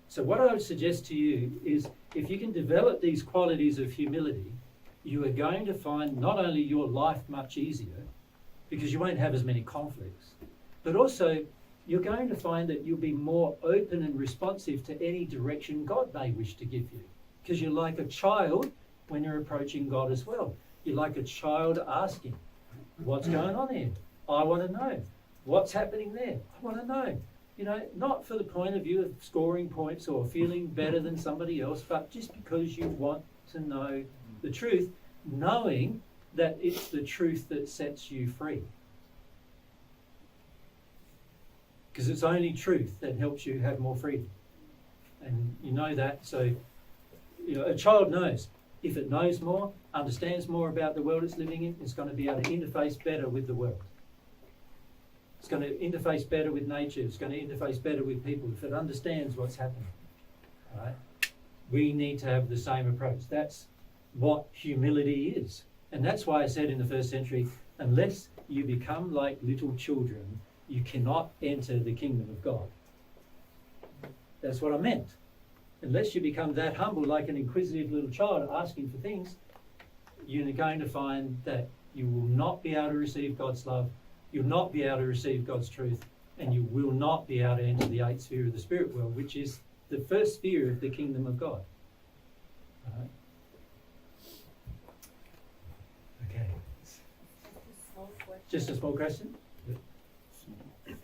So what I would suggest to you is, if you can develop these qualities of humility, you are going to find not only your life much easier, because you won't have as many conflicts, but also you're going to find that you'll be more open and responsive to any direction God may wish to give you. Because you're like a child when you're approaching God as well. You're like a child asking, what's going on here? I want to know. What's happening there? I want to know. Not for the point of view of scoring points or feeling better than somebody else, but just because you want to know the truth, knowing that it's the truth that sets you free. Because it's only truth that helps you have more freedom. And you know that, so a child knows. If it knows more, understands more about the world it's living in, it's going to be able to interface better with the world. It's going to interface better with nature. It's going to interface better with people if it understands what's happening. Right? We need to have the same approach. That's what humility is. And that's why I said in the first century, unless you become like little children, you cannot enter the kingdom of God. That's what I meant. Unless you become that humble, like an inquisitive little child asking for things, you're going to find that you will not be able to receive God's love, you'll not be able to receive God's truth, and you will not be able to enter the eighth sphere of the spirit world, which is the first sphere of the kingdom of God. All right. Okay. Just a small question?
Is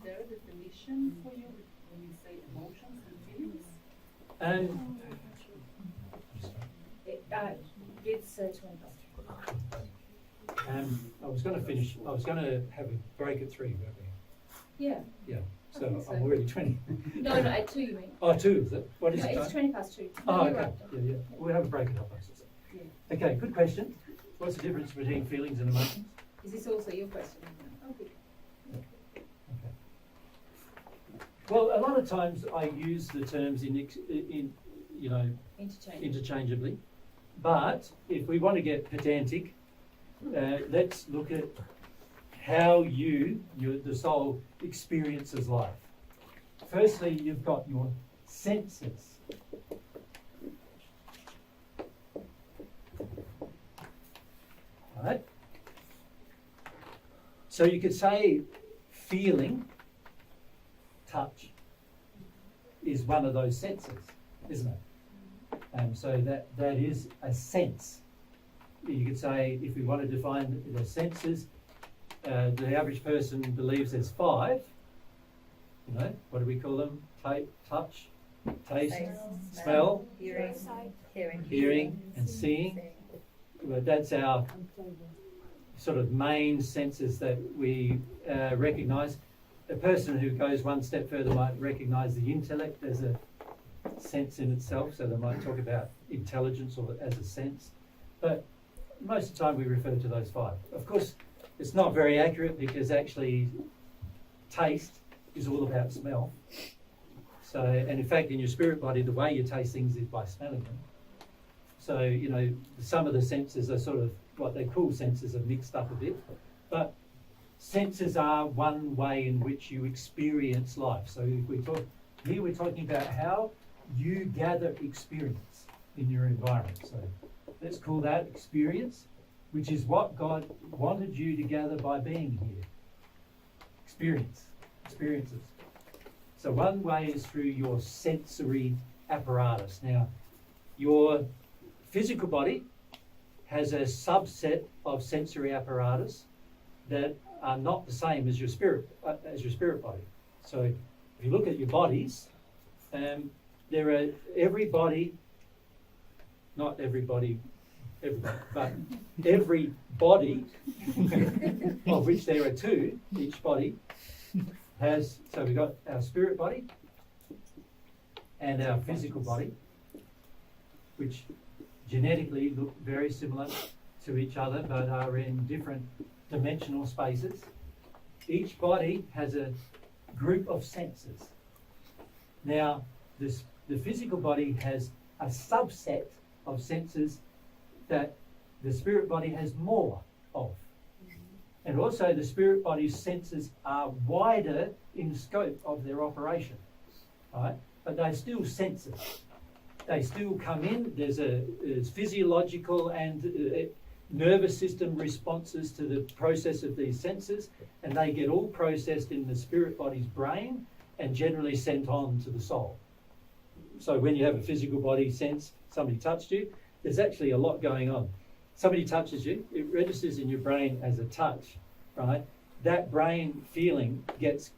there a definition for you when you say emotions and feelings?
It's 20
I was going to have a break at 3, weren't we?
Yeah.
Yeah,
I
so
think so.
I'm already 20.
No, at 2 you mean?
Oh, 2, is it? What is
No,
it?
it's 20 past 2.
Oh,
No, you're
okay.
right.
Yeah. We'll have a break at 1:30.
Yeah.
Okay, good question. What's the difference between feelings and emotions?
Is this also your question? Oh, good.
Okay. Well, a lot of times I use the terms interchangeably, but if we want to get pedantic, let's look at how the soul experiences life. Firstly, you've got your senses. So you could say feeling, touch, is one of those senses, isn't it? So that is a sense. You could say, if we want to define the senses, the average person believes there's 5. You know, what do we call them? Touch, taste, smell, hearing, and seeing. Well, that's our sort of main senses that we recognise. A person who goes one step further might recognise the intellect as a sense in itself, so they might talk about intelligence or as a sense. But most of the time we refer to those 5. Of course, it's not very accurate because actually taste is all about smell. So, and in fact, in your spirit body, the way you taste things is by smelling them. So, you know, some of the senses are sort of what they call senses are mixed up a bit. But senses are one way in which you experience life. So if we talk, here we're talking about how you gather experience in your environment. So let's call that experience, which is what God wanted you to gather by being here. Experiences. So one way is through your sensory apparatus. Now, your physical body has a subset of sensory apparatus that are not the same as your spirit body. So if you look at your bodies, there are not everybody, but every body, of which there are 2, each body has, so we've got our spirit body and our physical body, which genetically look very similar to each other but are in different dimensional spaces. Each body has a group of senses. Now, the physical body has a subset of senses that the spirit body has more of. And also the spirit body's senses are wider in scope of their operation, right? But they're still senses. They still come in. There's physiological and nervous system responses to the process of these senses, and they get all processed in the spirit body's brain and generally sent on to the soul. So when you have a physical body sense, somebody touched you, there's actually a lot going on. Somebody touches you, it registers in your brain as a touch, right? That brain feeling gets,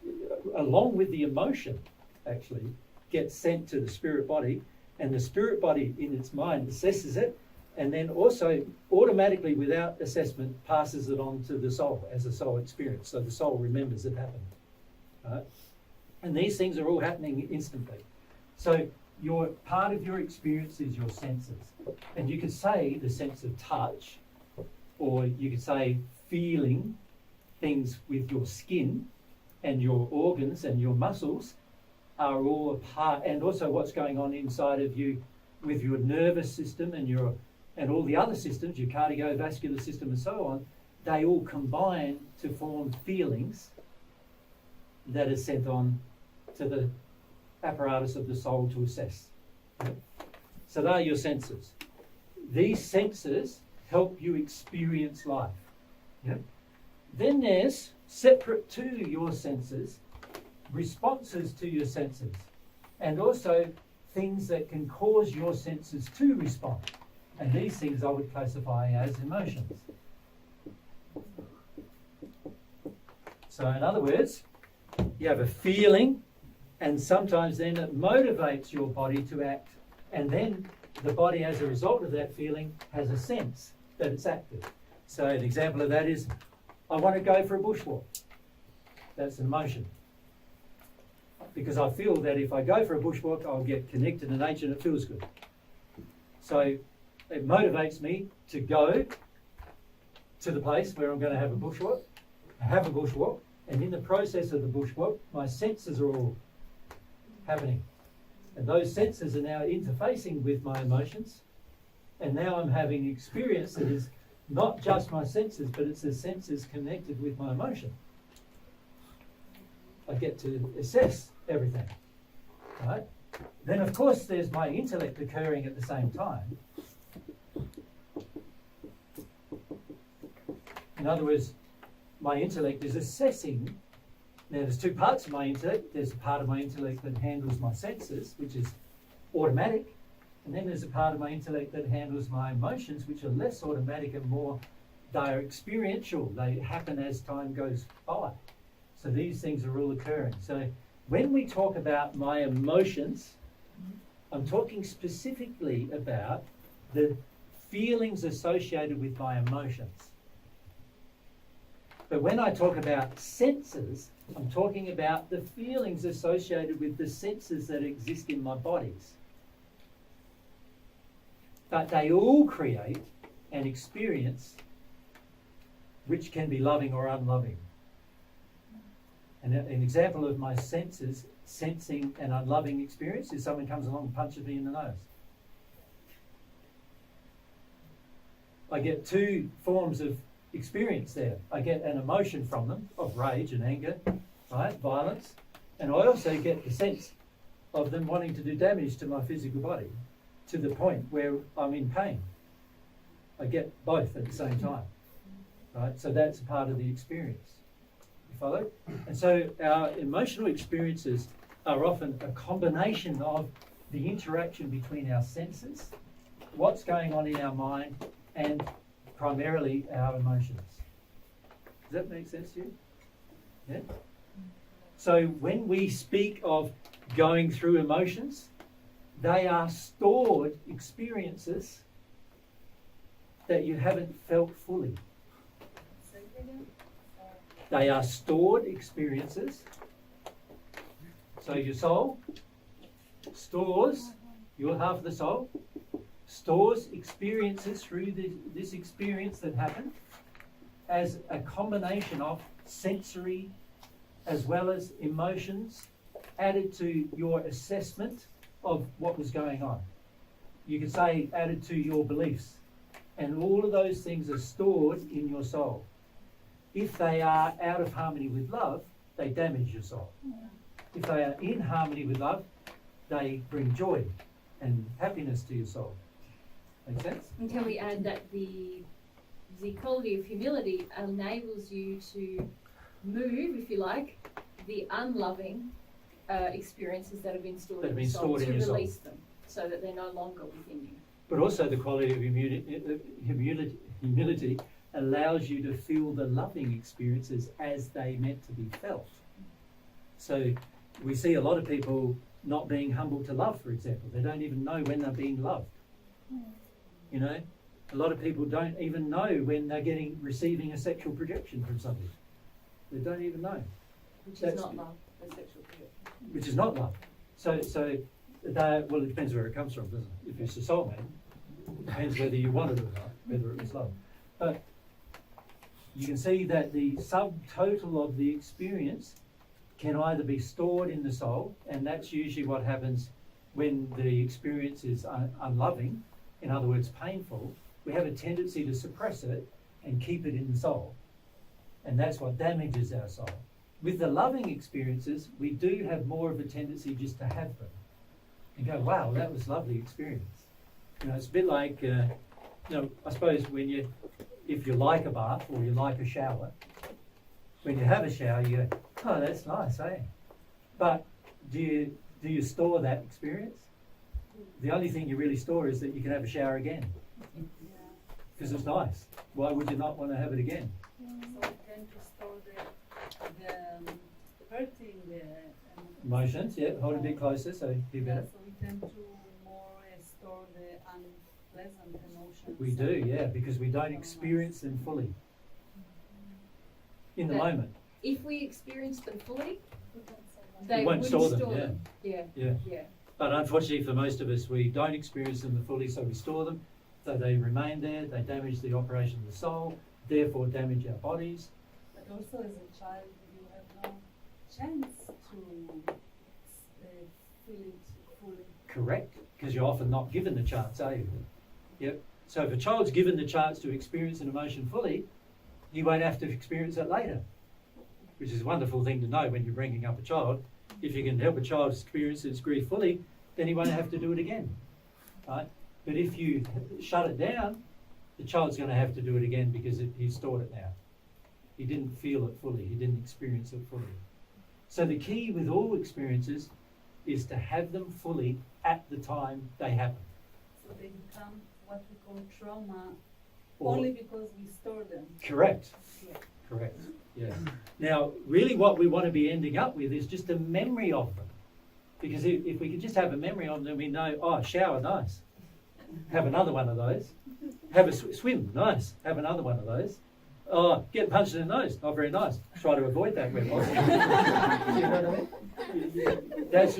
along with the emotion, actually, gets sent to the spirit body, and the spirit body in its mind assesses it, and then also automatically, without assessment, passes it on to the soul as a soul experience. So the soul remembers it happened, right? And these things are all happening instantly. So part of your experience is your senses. And you could say the sense of touch, or you could say feeling things with your skin and your organs and your muscles are all a part, and also what's going on inside of you with your nervous system and all the other systems, your cardiovascular system and so on, they all combine to form feelings that are sent on to the apparatus of the soul to assess. So they are your senses. These senses help you experience life. Then there's, separate to your senses, responses to your senses, and also things that can cause your senses to respond. And these things I would classify as emotions. So in other words, you have a feeling, and sometimes then it motivates your body to act, and then the body, as a result of that feeling, has a sense that it's active. So an example of that is, I want to go for a bushwalk. That's an emotion. Because I feel that if I go for a bushwalk, I'll get connected to nature and it feels good. So it motivates me to go to the place where I'm going to have a bushwalk, and in the process of the bushwalk, my senses are all happening. And those senses are now interfacing with my emotions, and now I'm having experience that is not just my senses, but it's the senses connected with my emotion. I get to assess everything, right? Then of course there's my intellect occurring at the same time. In other words, my intellect is assessing. Now there's two parts of my intellect. There's a part of my intellect that handles my senses, which is automatic, and then there's a part of my intellect that handles my emotions, which are less automatic and more, they're experiential. They happen as time goes by. So these things are all occurring. So when we talk about my emotions, I'm talking specifically about the feelings associated with my emotions. But when I talk about senses, I'm talking about the feelings associated with the senses that exist in my bodies. But they all create an experience which can be loving or unloving. And an example of my senses sensing an unloving experience is someone comes along and punches me in the nose. I get two forms of experience there. I get an emotion from them of rage and anger, right, violence, and I also get the sense of them wanting to do damage to my physical body to the point where I'm in pain. I get both at the same time, right? So that's a part of the experience. You follow? And so our emotional experiences are often a combination of the interaction between our senses, what's going on in our mind, and primarily our emotions. Does that make sense to you? Yeah? So when we speak of going through emotions, they are stored experiences that you haven't felt fully. They are stored experiences. So your soul stores, your half of the soul, stores experiences through this experience that happened as a combination of sensory as well as emotions added to your assessment of what was going on. You could say added to your beliefs. And all of those things are stored in your soul. If they are out of harmony with love, they damage your soul. If they are in harmony with love, they bring joy and happiness to your soul. Make sense?
And can we add that the quality of humility enables you to move, if you like, the unloving experiences that have been stored in your soul, to release them so that they're no longer within you.
But also the quality of humility allows you to feel the loving experiences as they meant to be felt. So we see a lot of people not being humble to love, for example. They don't even know when they're being loved. You know, a lot of people don't even know when they're receiving a sexual projection from somebody. They don't even know.
Which is not love, the sexual projection.
Which is not love. So well, it depends where it comes from, doesn't it? If it's a soulmate, it depends whether you wanted it or not, whether it was love. But you can see that the subtotal of the experience can either be stored in the soul, and that's usually what happens when the experience is unloving, in other words, painful. We have a tendency to suppress it and keep it in the soul. And that's what damages our soul. With the loving experiences, we do have more of a tendency just to have them and go, wow, that was a lovely experience. You know, it's a bit like, I suppose if you like a bath or you like a shower, when you have a shower, you go, oh, that's nice, eh? But do you store that experience? The only thing you really store is that you can have a shower again. Because it's nice. Why would you not want to have it again?
So we tend to store the hurting,
Emotions, yeah, hold a bit closer so you better.
so we tend to more store the unpleasant emotions.
We do, yeah, because we don't experience them fully in the
That-
moment.
If we experience them fully,
We can say that.
they
You won't
wouldn't
store them,
store
yeah.
them. Yeah,
Yeah.
yeah.
But unfortunately for most of us, we don't experience them fully, so we store them. So they remain there, they damage the operation of the soul, therefore damage our bodies.
But also as a child, you have no chance to feel it fully.
Correct, because you're often not given the chance, are you? Yep. So if a child's given the chance to experience an emotion fully, he won't have to experience it later, which is a wonderful thing to know when you're bringing up a child. If you can help a child experience its grief fully, then he won't have to do it again, right? But if you shut it down, the child's going to have to do it again because he's stored it now. He didn't feel it fully. He didn't experience it fully. So the key with all experiences is to have them fully at the time they happen.
So they become what we call trauma
Or-
only because we store them.
Correct.
Yeah.
Correct. Yeah. Now, really what we want to be ending up with is just a memory of them. Because if we could just have a memory of them, we know, oh, shower, nice. Have another one of those. Have a swim, nice. Have another one of those. Oh, get punched in the nose, not very nice. Try to avoid that where possible. You know what I mean? That's,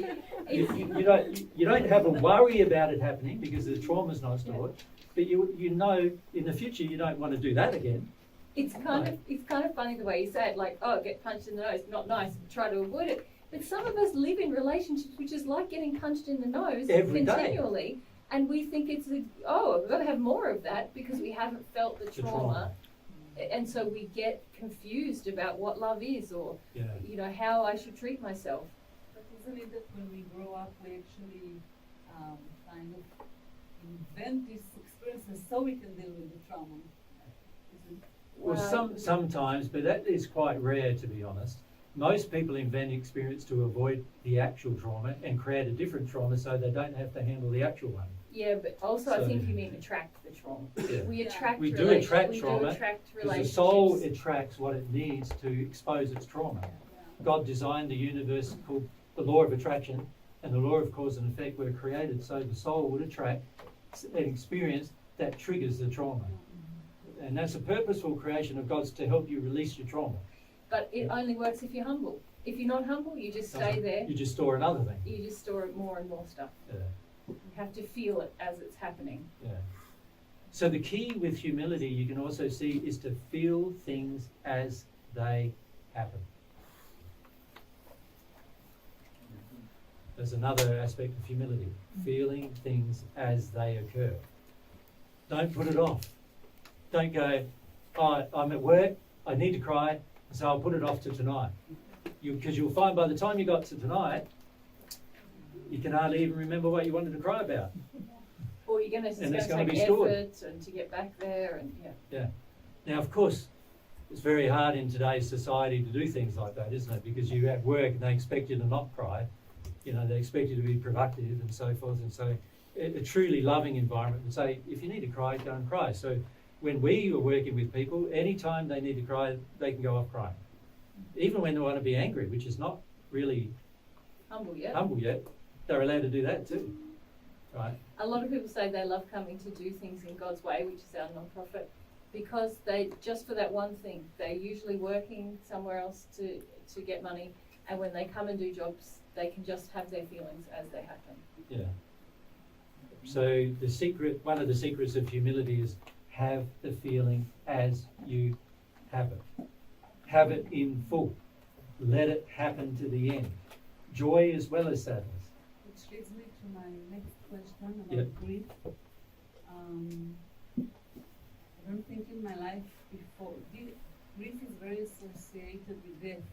you don't have a worry about it happening because the trauma's not stored, but you know in the future you don't want to do that again.
It's kind of funny the way you say it, like, oh, get punched in the nose, not nice, try to avoid it. But some of us live in relationships which is like getting punched in the nose
Every day.
continually, and we think it's we've got to have more of that because we haven't felt the trauma. And so we get confused about what love is, or how I should treat myself.
But isn't it that when we grow up, we actually kind of invent these experiences so we can deal with the trauma?
Well, sometimes, but that is quite rare, to be honest. Most people invent experience to avoid the actual trauma and create a different trauma so they don't have to handle the actual one.
Yeah, but also I think you mean attract the trauma.
Yeah.
We attract
We do attract
we
trauma
do attract
because the
relationships.
soul attracts what it needs to expose its trauma. God designed the universe called the law of attraction, and the law of cause and effect were created so the soul would attract an experience that triggers the trauma. And that's a purposeful creation of God's to help you release your trauma.
But it only works if you're humble. If you're not humble, you just stay there.
You just store another thing.
You just store more and more stuff.
Yeah.
You have to feel it as it's happening.
Yeah. So the key with humility, you can also see, is to feel things as they happen. There's another aspect of humility, feeling things as they occur. Don't put it off. Don't go, oh, I'm at work, I need to cry, so I'll put it off to tonight. Because you'll find by the time you got to tonight, you can hardly even remember what you wanted to cry about.
Or you're going to
And it's
take
gonna be stored.
effort and to get back there, and
Yeah. Now, of course, it's very hard in today's society to do things like that, isn't it? Because you're at work and they expect you to not cry. They expect you to be productive and so forth. And so a truly loving environment would say, if you need to cry, go and cry. So when we are working with people, anytime they need to cry, they can go off crying. Even when they want to be angry, which is not really
humble yet.
They're allowed to do that too, right?
A lot of people say they love coming to do things in God's way, which is our non-profit, because they, just for that one thing, they're usually working somewhere else to get money, and when they come and do jobs, they can just have their feelings as they happen.
Yeah. So one of the secrets of humility is have the feeling as you have it. Have it in full. Let it happen to the end. Joy as well as sadness.
Which leads me to my next question about grief. I don't think in my life before, grief is very associated with death.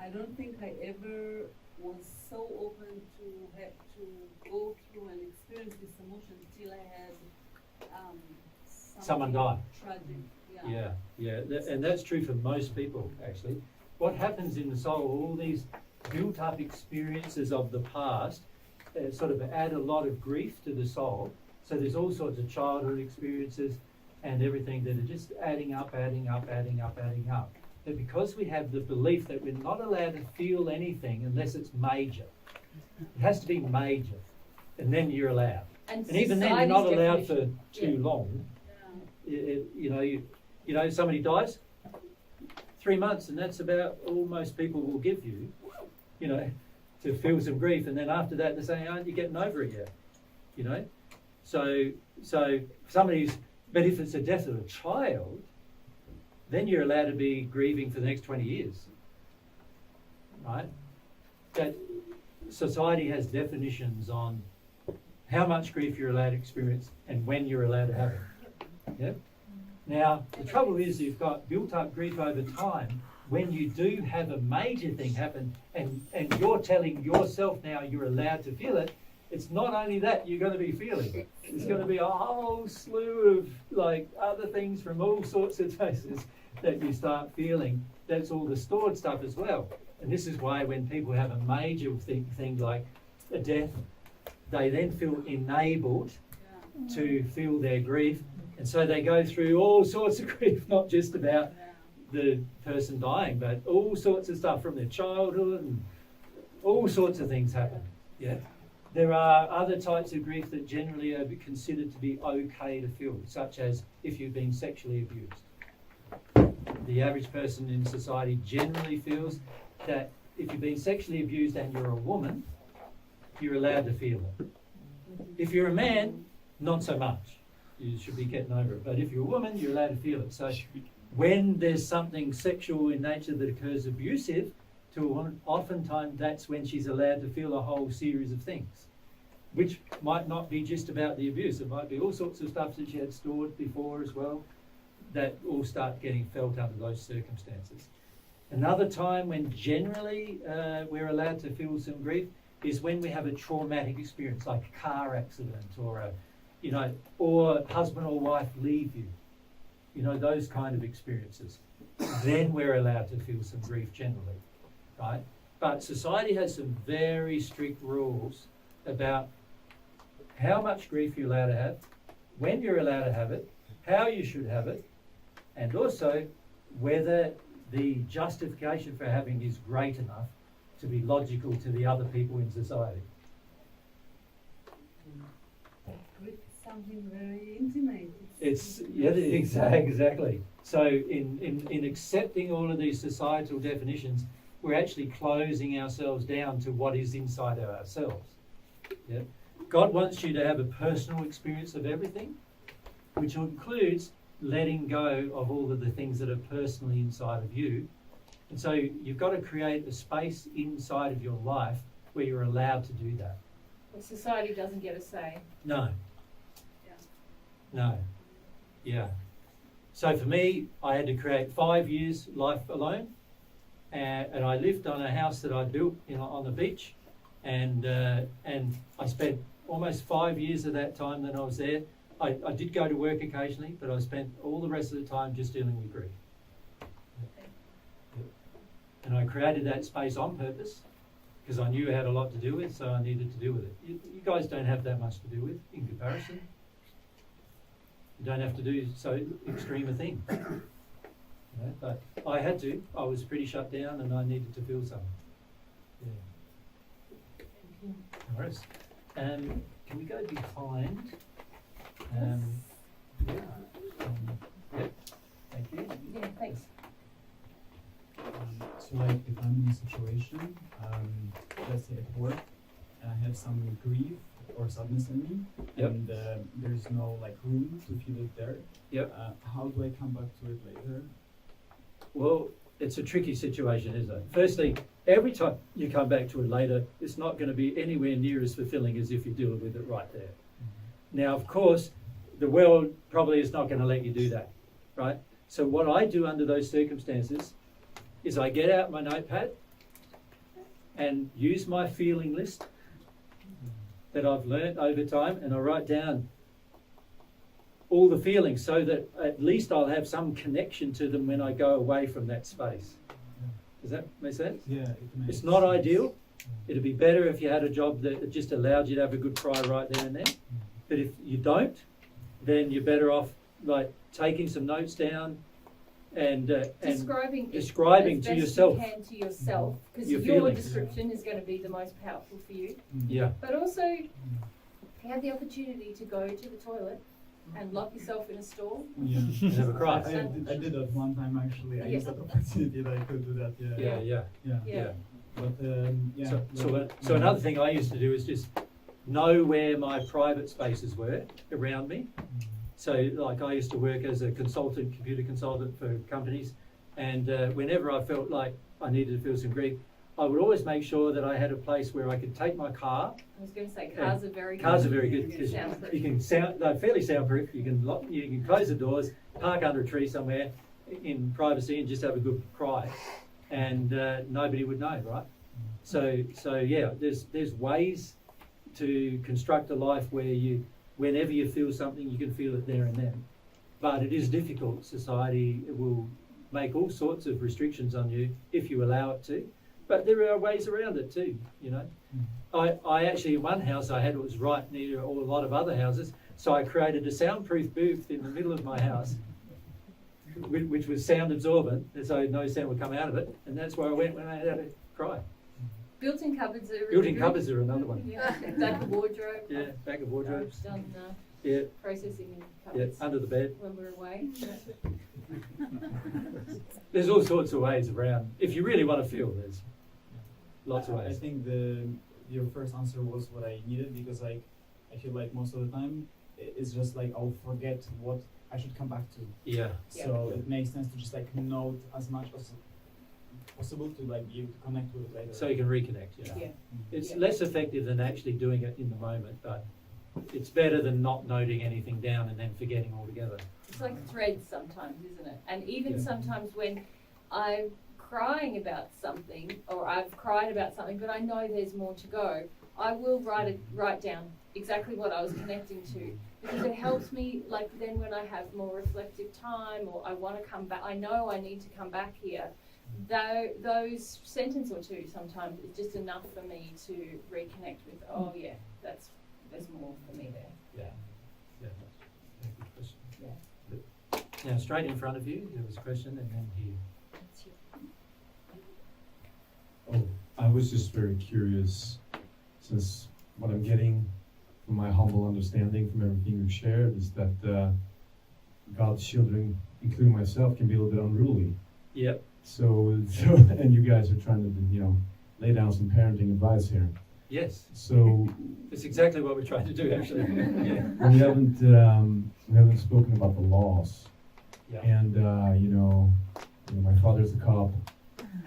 I don't think I ever was so open to have to go through and experience this emotion till I had
Someone die.
Tragic.
Yeah. And that's true for most people, actually. What happens in the soul, all these built up experiences of the past sort of add a lot of grief to the soul. So there's all sorts of childhood experiences and everything that are just adding up. But because we have the belief that we're not allowed to feel anything unless it's major, it has to be major, and then you're allowed. And even then, you're not allowed for too long. Somebody dies, 3 months, and that's about all most people will give you, to feel some grief. And then after that, they're saying, aren't you getting over it yet? So but if it's the death of a child, then you're allowed to be grieving for the next 20 years, right? That society has definitions on how much grief you're allowed to experience and when you're allowed to have it. Yeah? Now, the trouble is you've got built up grief over time. When you do have a major thing happen and you're telling yourself now you're allowed to feel it, it's not only that you're going to be feeling. It's going to be a whole slew of like other things from all sorts of places that you start feeling. That's all the stored stuff as well. And this is why when people have a major thing like a death, they then feel enabled to feel their grief. And so they go through all sorts of grief, not just about the person dying, but all sorts of stuff from their childhood, and all sorts of things happen. Yeah. There are other types of grief that generally are considered to be okay to feel, such as if you've been sexually abused. The average person in society generally feels that if you've been sexually abused and you're a woman, you're allowed to feel it. If you're a man, not so much. You should be getting over it. But if you're a woman, you're allowed to feel it. So when there's something sexual in nature that occurs abusive to a woman, oftentimes that's when she's allowed to feel a whole series of things, which might not be just about the abuse. It might be all sorts of stuff that she had stored before as well, that all start getting felt under those circumstances. Another time when generally we're allowed to feel some grief is when we have a traumatic experience, like a car accident or or husband or wife leave you, those kind of experiences. Then we're allowed to feel some grief generally, right? But society has some very strict rules about how much grief you're allowed to have, when you're allowed to have it, how you should have it, and also whether the justification for having is great enough to be logical to the other people in society.
Grief is something very intimate.
Exactly. So in accepting all of these societal definitions, we're actually closing ourselves down to what is inside of ourselves. Yeah? God wants you to have a personal experience of everything, which includes letting go of all of the things that are personally inside of you. And so you've got to create a space inside of your life where you're allowed to do that.
But society doesn't get a say.
No.
Yeah.
No. Yeah. So for me, I had to create 5 years life alone, and I lived on a house that I built on the beach, and I spent almost 5 years of that time that I was there. I did go to work occasionally, but I spent all the rest of the time just dealing with grief. And I created that space on purpose because I knew I had a lot to do with, so I needed to deal with it. You guys don't have that much to do with in comparison. You don't have to do so extreme a thing. But I had to. I was pretty shut down and I needed to feel something. Yeah. All right. Can we go behind? Thank you.
Yeah, thanks.
So like if I'm in a situation, let's say at work, and I have some grief or sadness in me,
Yep.
and there's no like room to feel it there.
Yep.
How do I come back to it later?
Well, it's a tricky situation, isn't it? Firstly, every time you come back to it later, it's not going to be anywhere near as fulfilling as if you're dealing with it right there. Now, of course, the world probably is not going to let you do that, right? So what I do under those circumstances is I get out my notepad and use my feeling list that I've learnt over time, and I write down all the feelings so that at least I'll have some connection to them when I go away from that space. Does that make sense?
Yeah, it makes
It's not
sense.
ideal. It'd be better if you had a job that just allowed you to have a good cry right there and then. But if you don't, then you're better off like taking some notes down and
Describing
describing
as
to
best
yourself.
you can to yourself, because
Your
your
feelings.
description is going to be the most powerful for you.
Yeah,
But also, if you had the opportunity to go to the toilet and lock yourself in a stall,
Yeah.
Have a cry.
I did that one time actually. I
Yeah.
used that opportunity that I could do that. Yeah.
yeah.
Yeah.
yeah.
But yeah.
So another thing I used to do is just know where my private spaces were around me. So like I used to work as a consultant, computer consultant for companies, and whenever I felt like I needed to feel some grief, I would always make sure that I had a place where I could take my car.
I was going to say cars are very good.
Cars are very good because
Soundproof.
you can they're fairly soundproof. You can close the doors, park under a tree somewhere in privacy, and just have a good cry, and nobody would know, right? So yeah, there's ways to construct a life where you, whenever you feel something, you can feel it there and then. But it is difficult. Society will make all sorts of restrictions on you if you allow it to. But there are ways around it too, you know. I actually, in one house I had, it was right near a lot of other houses, so I created a soundproof booth in the middle of my house, which was sound absorbent, so no sound would come out of it, and that's where I went when I had to cry.
Built-in cupboards are really
Built-in
good.
cupboards are another one.
Yeah, back of wardrobe.
Yeah, back of wardrobes.
I've done
Yeah,
processing in
yeah,
cupboards
under the bed.
when we're away.
There's all sorts of ways around. If you really want to feel, there's lots of
I
ways.
think your first answer was what I needed, because like I feel like most of the time it's just like I'll forget what I should come back to.
Yeah,
So it makes sense to just like note as much as possible to like be able to connect with it later.
so you can reconnect. Yeah,
Yeah.
it's
Yeah.
less effective than actually doing it in the moment, but it's better than not noting anything down and then forgetting altogether.
It's like threads sometimes, isn't it? And even
Yeah.
sometimes when I'm crying about something, or I've cried about something, but I know there's more to go, I will write down exactly what I was connecting to, because it helps me, like then when I have more reflective time, or I want to come back, I know I need to come back here. Though those sentence or two sometimes is just enough for me to reconnect with. Oh yeah, there's more for me there.
Yeah, yeah. Good question.
Yeah.
Now, straight in front of you, there was a question, and then here.
Oh, I was just very curious, since what I'm getting from my humble understanding from everything you've shared is that God's children, including myself, can be a little bit unruly.
Yep.
So, and you guys are trying to, lay down some parenting advice here.
Yes.
So,
It's exactly what we're trying to do, actually. Yeah.
we haven't spoken about the laws,
Yeah.
and my father's a cop.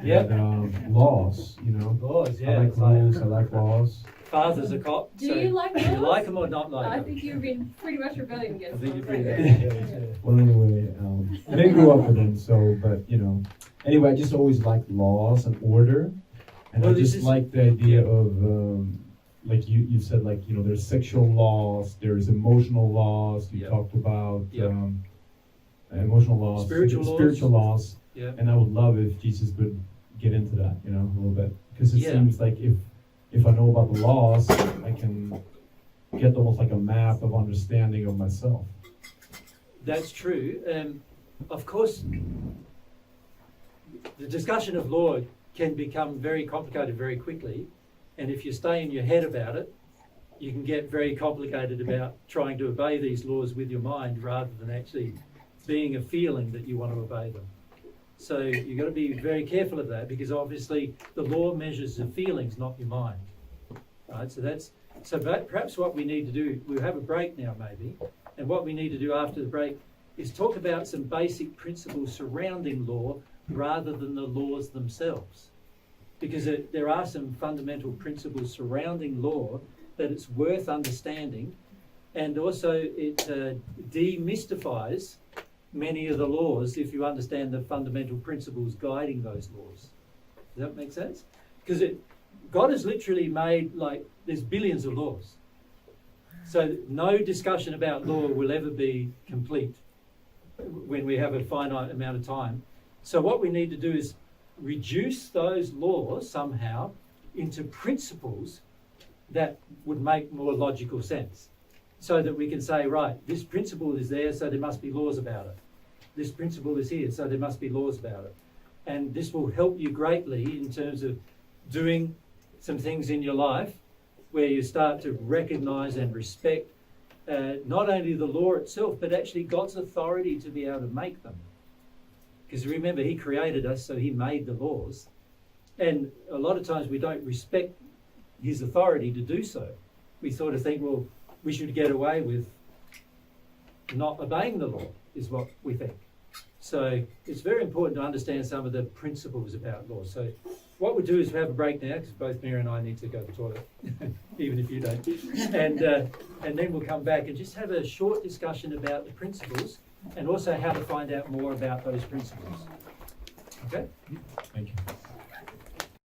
Yep.
And laws,
Laws,
I
yeah.
like
it's like
rules, I like laws.
father's a cop.
Do
so
you like
do you
laws?
like them or not like
I
them?
think you've been pretty much rebelling
I
against
think
them.
you're pretty
right?
bad. Yeah.
Well, anyway, I didn't grow up with them, so, but, anyway, I just always liked laws and order. And
Well,
I
this
just
is-
like the idea of, like you said, like, there's sexual laws, there's emotional laws, you
Yep.
talked about,
Yep.
emotional laws.
Spiritual laws. Yeah.
And I would love if Jesus could get into that, a little bit. Because it
Yeah.
seems like if I know about the laws, I can get almost like a map of understanding of myself.
That's true. Of course, the discussion of law can become very complicated very quickly, and if you stay in your head about it, you can get very complicated about trying to obey these laws with your mind rather than actually being a feeling that you want to obey them. So you've got to be very careful of that, because obviously the law measures the feelings, not your mind. Right? So perhaps what we need to do, we'll have a break now maybe, and what we need to do after the break is talk about some basic principles surrounding law rather than the laws themselves. Because there are some fundamental principles surrounding law that it's worth understanding, and also it demystifies many of the laws if you understand the fundamental principles guiding those laws. Does that make sense? Because God has literally made, there's billions of laws. So no discussion about law will ever be complete when we have a finite amount of time. So what we need to do is reduce those laws somehow into principles that would make more logical sense, so that we can say, right, this principle is there, so there must be laws about it. This principle is here, so there must be laws about it. And this will help you greatly in terms of doing some things in your life where you start to recognize and respect not only the law itself, but actually God's authority to be able to make them. Because remember, He created us, so He made the laws. And a lot of times we don't respect His authority to do so. We sort of think, well, we should get away with not obeying the law, is what we think. So it's very important to understand some of the principles about law. So what we'll do is have a break now, because both Mary and I need to go to the toilet, even if you don't. And then we'll come back and just have a short discussion about the principles, and also how to find out more about those principles. Okay?
Thank you.